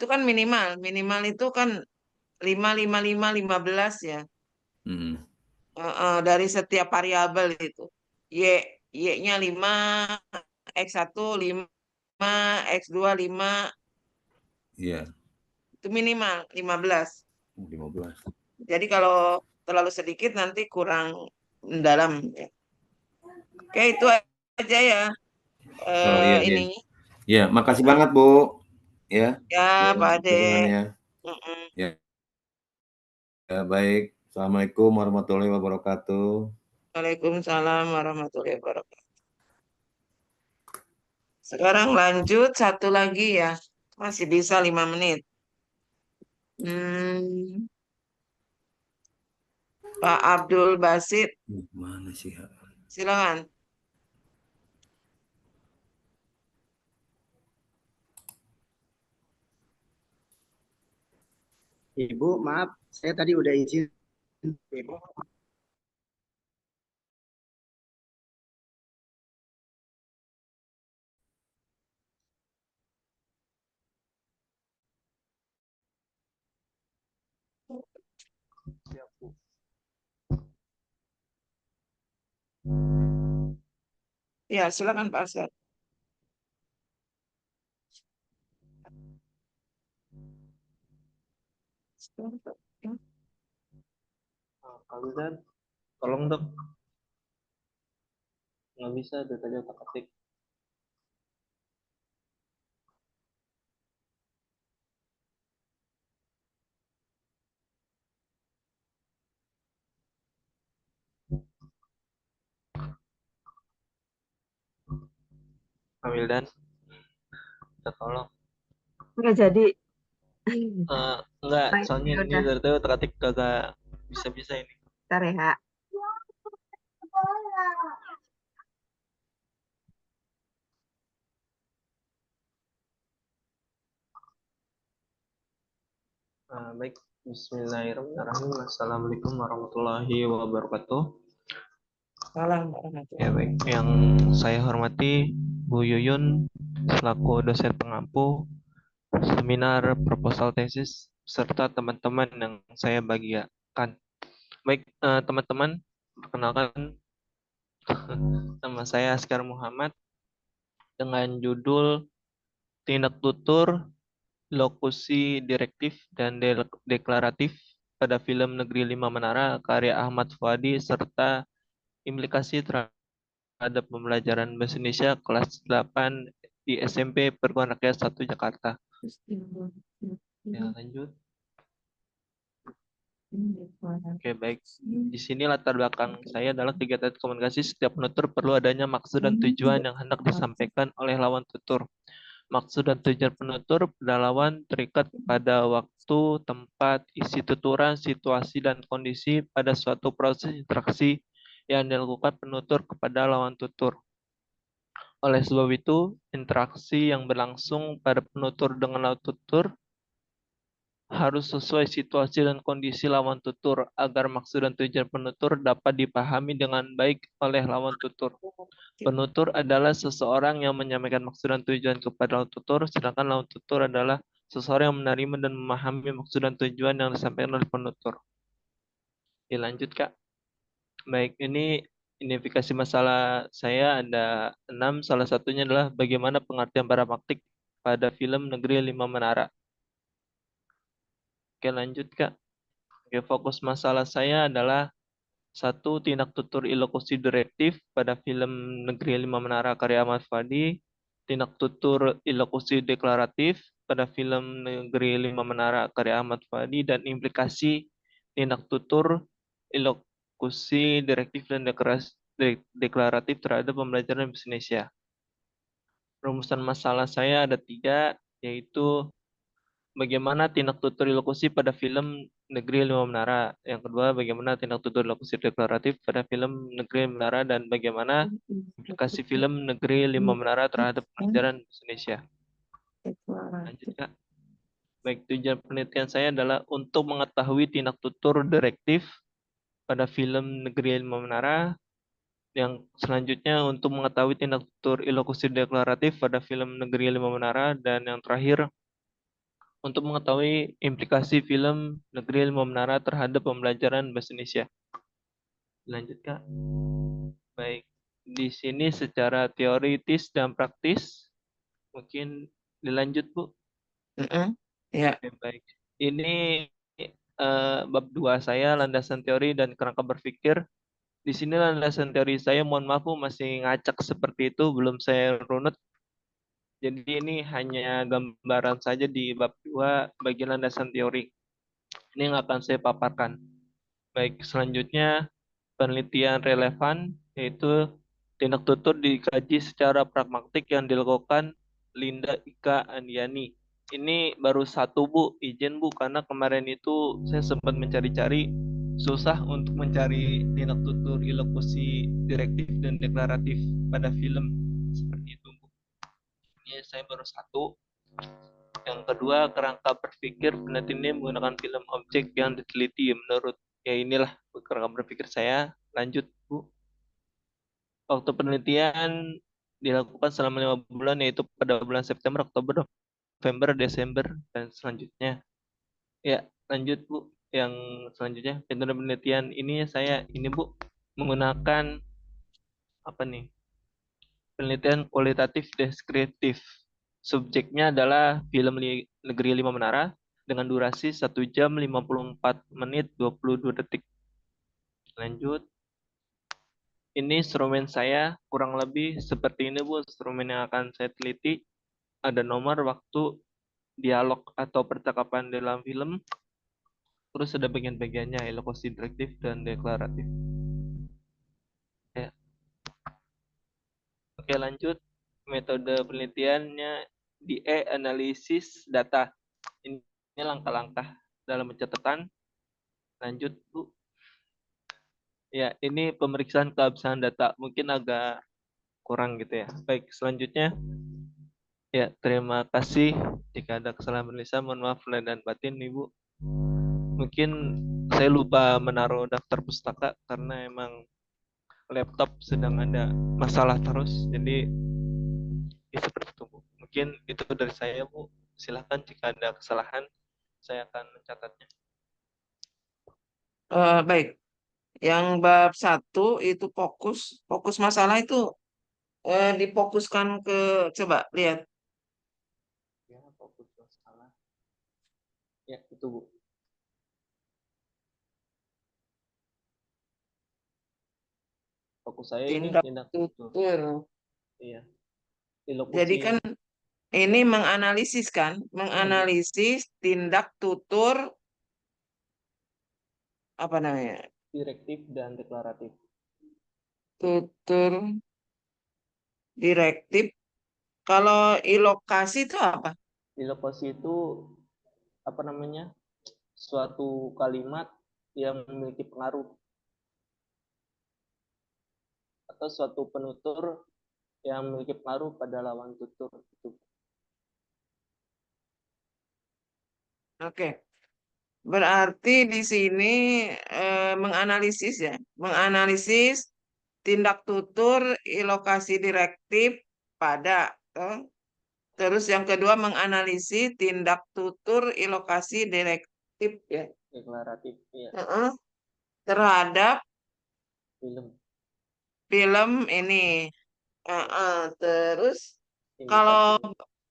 kan minimal itu kan 5, 5, 5, 15 ya. Dari setiap variabel itu. Y-nya 5, X1 5, X2 5. Iya. Itu minimal 15. 15. Jadi kalau terlalu sedikit nanti kurang mendalam. Ya. Oke, itu aja ya. Oh iya, iya. Ini Ya, makasih banget Bu. Ya, ya, Pak Ade. dukungannya. Ya, ya, baik. Assalamualaikum warahmatullahi wabarakatuh. Waalaikumsalam warahmatullahi wabarakatuh. Sekarang lanjut satu lagi ya. Masih bisa 5 menit. Pak Abdul Basit, Mana sih? silakan. Ibu, maaf, saya tadi udah izin. Ibu. Ya, silakan Pak Asad. Kak Zan, tolong dong. Nggak bisa, datanya otak atik. Kamildan, minta tolong. Nggak jadi. Enggak, Baik, soalnya ini yaudah. dari tadi otak atik kagak bisa-bisa ini. Bentar ya. Baik, Bismillahirrahmanirrahim. Assalamualaikum warahmatullahi wabarakatuh. Salam warahmatullahi Ya baik, yang saya hormati Bu Yuyun selaku dosen pengampu seminar proposal tesis serta teman-teman yang saya bagikan. Baik, teman-teman, perkenalkan nama saya Askar Muhammad dengan judul Tindak Tutur, Lokusi Direktif dan Deklaratif pada film Negeri Lima Menara karya Ahmad Fuadi serta implikasi terhadap pembelajaran bahasa Indonesia kelas 8 di SMP Perguruan Rakyat 1 Jakarta. Ya, lanjut. Oke, baik. Di sini latar belakang saya adalah kegiatan komunikasi setiap penutur perlu adanya maksud dan tujuan yang hendak disampaikan oleh lawan tutur. Maksud dan tujuan penutur pada lawan terikat pada waktu, tempat, isi tuturan, situasi, dan kondisi pada suatu proses interaksi yang dilakukan penutur kepada lawan tutur. Oleh sebab itu, interaksi yang berlangsung pada penutur dengan lawan tutur harus sesuai situasi dan kondisi lawan tutur agar maksud dan tujuan penutur dapat dipahami dengan baik oleh lawan tutur. Penutur adalah seseorang yang menyampaikan maksud dan tujuan kepada lawan tutur, sedangkan lawan tutur adalah seseorang yang menerima dan memahami maksud dan tujuan yang disampaikan oleh penutur. Dilanjut, Kak. Baik, ini identifikasi masalah saya ada 6, salah satunya adalah bagaimana pengertian parapraktik pada film Negeri Lima Menara. Oke, lanjut, Kak. Oke, fokus masalah saya adalah 1. Tindak tutur ilokusi direktif pada film Negeri Lima Menara karya Ahmad Fuadi. Tindak tutur ilokusi deklaratif pada film Negeri Lima Menara karya Ahmad Fuadi. Dan implikasi tindak tutur ilokusi direktif dan deklaratif terhadap pembelajaran bahasa Indonesia. Rumusan masalah saya ada 3, yaitu bagaimana tindak tutur ilokusi pada film Negeri Lima Menara. Yang kedua, bagaimana tindak tutur ilokusi deklaratif pada film Negeri Menara dan bagaimana implikasi film Negeri Lima Menara terhadap pelajaran bahasa Indonesia. Lanjut, Kak. Baik, tujuan penelitian saya adalah untuk mengetahui tindak tutur direktif pada film Negeri Lima Menara. Yang selanjutnya untuk mengetahui tindak tutur ilokusi deklaratif pada film Negeri Lima Menara. Dan yang terakhir, untuk mengetahui implikasi film Negeri Lima Menara terhadap pembelajaran bahasa Indonesia. Lanjut, Kak. Baik, di sini secara teoritis dan praktis, mungkin dilanjut, Bu. Ya. Oke, baik. Ini bab 2 saya, landasan teori dan kerangka berpikir. Di sini landasan teori saya, mohon maaf Bu, masih ngacak seperti itu, belum saya runut. Jadi ini hanya gambaran saja di bab 2 bagian landasan teori. Ini yang akan saya paparkan. Baik, selanjutnya penelitian relevan, yaitu tindak tutur dikaji secara pragmatik yang dilakukan Linda Ika Andiani. Ini baru satu Bu, izin Bu, karena kemarin itu saya sempat mencari-cari, susah untuk mencari tindak tutur ilokusi direktif dan deklaratif pada film seperti itu Bu. Ini saya baru satu. Yang kedua, kerangka berpikir penelitian ini menggunakan film objek yang diteliti menurut ya inilah kerangka berpikir saya. Lanjut Bu. Waktu penelitian dilakukan selama 5 bulan, yaitu pada bulan September, Oktober, November, Desember, dan selanjutnya. Ya, lanjut Bu. Yang selanjutnya, metode penelitian ini saya ini Bu menggunakan apa nih? Penelitian kualitatif deskriptif. Subjeknya adalah film Negeri Lima Menara dengan durasi 1 jam 54 menit 22 detik. Lanjut. Ini instrumen saya kurang lebih seperti ini Bu, instrumen yang akan saya teliti. Ada nomor, waktu, dialog atau percakapan dalam film. Terus ada bagian-bagiannya, elokusi direktif dan deklaratif. Ya. Oke, lanjut. Metode penelitiannya DE analisis data. Ini langkah-langkah dalam pencatatan. Lanjut, Bu. Ya, ini pemeriksaan keabsahan data. Mungkin agak kurang gitu ya. Baik, selanjutnya. Ya, terima kasih. Jika ada kesalahan penulisan, mohon maaf lahir dan batin, Ibu. Mungkin saya lupa menaruh daftar pustaka karena emang laptop sedang ada masalah terus. Jadi, ya seperti itu, Bu. Mungkin itu dari saya, Bu. Silakan jika ada kesalahan, saya akan mencatatnya. Baik. Yang bab 1 itu fokus masalah itu difokuskan ke, coba lihat. Ya, fokus masalah. Ya, itu Bu. Fokus saya ini tindak tutur. Iya. Jadi kan ini menganalisis kan, Iya, menganalisis tindak tutur apa namanya? direktif dan deklaratif. Tutur direktif. Kalau ilokasi itu apa? Ilokasi itu apa namanya? Suatu kalimat yang memiliki pengaruh atau suatu penutur yang memiliki pengaruh pada lawan tutur itu. Oke. Berarti di sini menganalisis ya, menganalisis tindak tutur ilokasi direktif pada. Terus yang kedua menganalisis tindak tutur ilokasi direktif ya. Deklaratif ya. Terhadap film ini. Terus kalau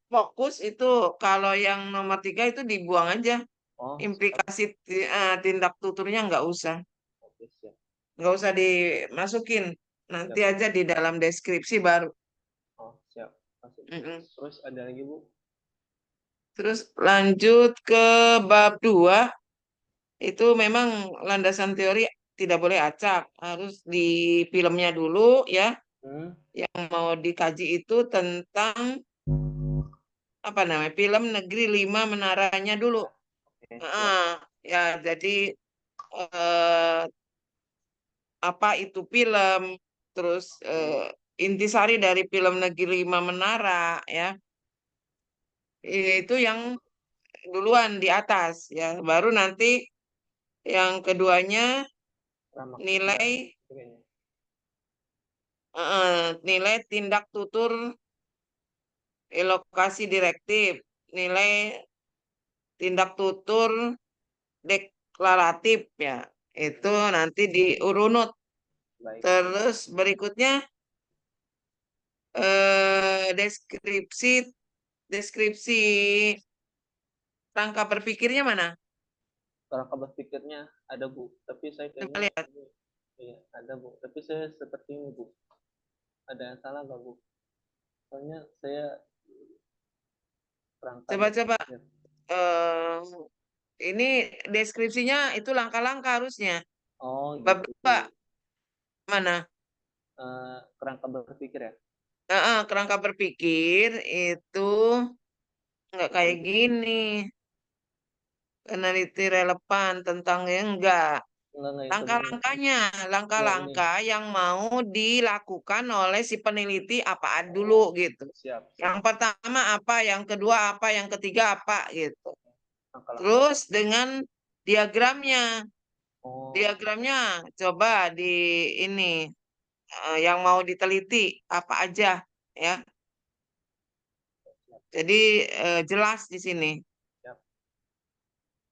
fokus itu, kalau yang nomor 3 itu dibuang aja. Implikasi tindak tuturnya nggak usah. Nggak usah dimasukin. Nanti aja di dalam deskripsi baru. Oh, siap. Terus ada lagi, Bu? Terus lanjut ke bab 2. Itu memang landasan teori tidak boleh acak. Harus di filmnya dulu ya. Yang mau dikaji itu tentang apa namanya, film Negeri Lima Menaranya dulu. Ya, jadi apa itu film, terus intisari dari film Negeri Lima Menara ya, itu yang duluan di atas ya, baru nanti yang keduanya nilai nilai tindak tutur ilokasi direktif, nilai tindak tutur deklaratif ya, itu nanti diurunut. Terus berikutnya deskripsi Rangka berpikirnya mana? Kerangka berpikirnya ada Bu, tapi saya Coba kayaknya lihat. iya ada Bu, tapi saya seperti ini Bu. Ada yang salah nggak Bu? Soalnya saya kerangka Coba-coba. berpikir. Ini deskripsinya itu langkah-langkah harusnya. Oh Bab gitu. 2 mana? Kerangka berpikir ya? Kerangka berpikir itu nggak kayak gini. Peneliti relevan tentang enggak. Enggak itu Bu. Langkah-langkahnya, Ya, ini. langkah-langkah yang mau dilakukan oleh si peneliti apaan dulu gitu. Siap. Yang pertama apa, yang kedua apa, yang ketiga apa gitu. Langkah-langkah. Terus dengan diagramnya. Oh, Diagramnya coba di ini yang mau diteliti apa aja ya. Jadi jelas di sini. siap.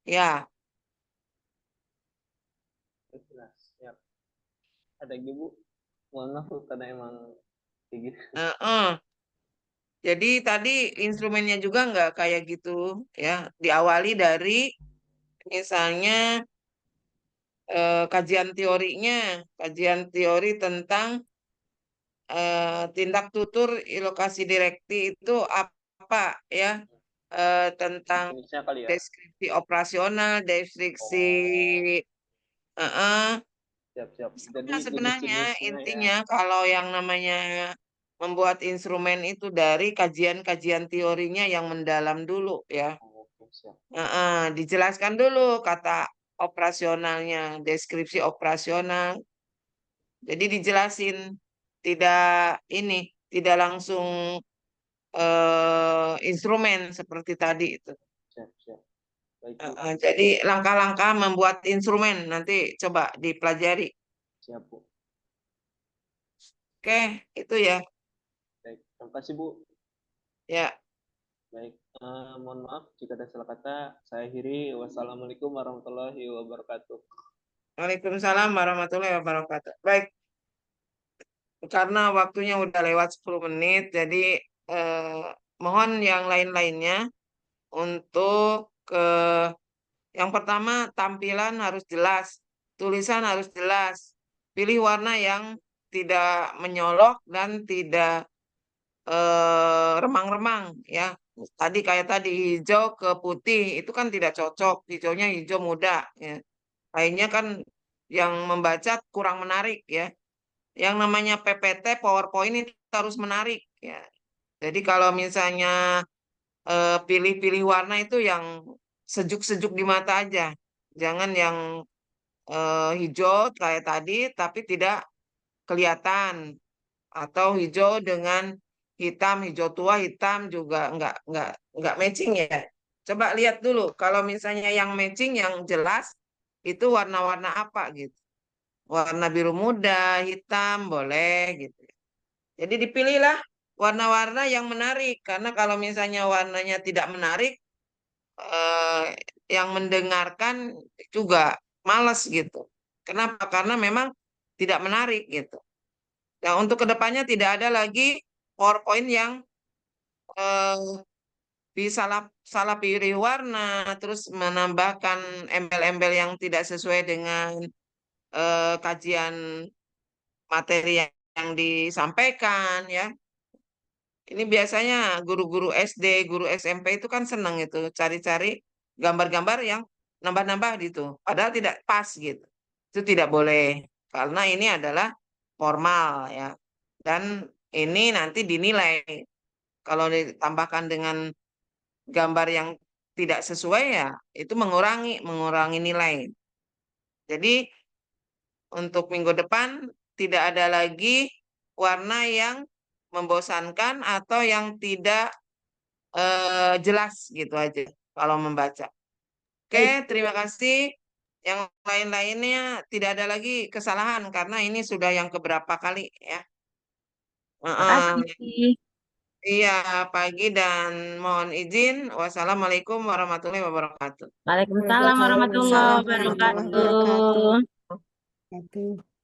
Ya, Jelas. Siap. Ada lagi Bu? Mohon maaf Bu, karena emang kayak gitu. jadi tadi instrumennya juga nggak kayak gitu ya. Diawali dari misalnya kajian teorinya, kajian teori tentang tindak tutur ilokasi direkti itu apa ya, tentang Jenisnya kali ya. deskripsi operasional, deskripsi Siap. Jadi Nah, sebenarnya jenis-jenisnya ya. intinya kalau yang namanya membuat instrumen itu dari kajian-kajian teorinya yang mendalam dulu ya. Oke, siap. Dijelaskan dulu kata operasionalnya, deskripsi operasional. Jadi dijelasin, tidak langsung instrumen seperti tadi itu. Siap. Baik Bu. Jadi langkah-langkah membuat instrumen nanti coba dipelajari. Siap Bu. Oke, itu ya. Baik, terima kasih Bu. Ya. Baik, mohon maaf jika ada salah kata. Saya akhiri. Wassalamualaikum warahmatullahi wabarakatuh. Waalaikumsalam warahmatullahi wabarakatuh. Baik, karena waktunya udah lewat 10 menit, jadi mohon yang lain-lainnya untuk yang pertama tampilan harus jelas, tulisan harus jelas, pilih warna yang tidak menyolok dan tidak remang-remang ya. Tadi kayak tadi hijau ke putih itu kan tidak cocok, hijaunya hijau muda ya. Lainnya kan yang membaca kurang menarik ya. Yang namanya PPT PowerPoint itu harus menarik ya. Jadi kalau misalnya pilih-pilih warna itu yang sejuk-sejuk di mata aja. Jangan yang hijau kayak tadi tapi tidak kelihatan, atau hijau dengan hitam, hijau tua hitam juga nggak matching ya. Coba lihat dulu kalau misalnya yang matching yang jelas itu warna-warna apa gitu. Warna biru muda, hitam boleh gitu. Jadi dipilihlah warna-warna yang menarik karena kalau misalnya warnanya tidak menarik, yang mendengarkan juga males gitu. Kenapa? Karena memang tidak menarik gitu. Nah, untuk kedepannya tidak ada lagi PowerPoint yang salah pilih warna, terus menambahkan embel-embel yang tidak sesuai dengan kajian materi yang disampaikan ya. Ini biasanya guru-guru SD, guru SMP itu kan senang itu cari-cari gambar-gambar yang nambah-nambah gitu. Padahal tidak pas gitu. Itu tidak boleh karena ini adalah formal ya. Dan ini nanti dinilai. Kalau ditambahkan dengan gambar yang tidak sesuai ya itu mengurangi nilai. Jadi untuk minggu depan tidak ada lagi warna yang membosankan atau yang tidak jelas gitu aja kalau membaca. Oke, terima kasih. Yang lain-lainnya tidak ada lagi kesalahan karena ini sudah yang keberapa kali ya. Makasih. Iya, pagi dan mohon izin. Wassalamualaikum warahmatullahi wabarakatuh. Waalaikumsalam warahmatullahi Waalaikumsalam warahmatullahi wabarakatuh. wabarakatuh.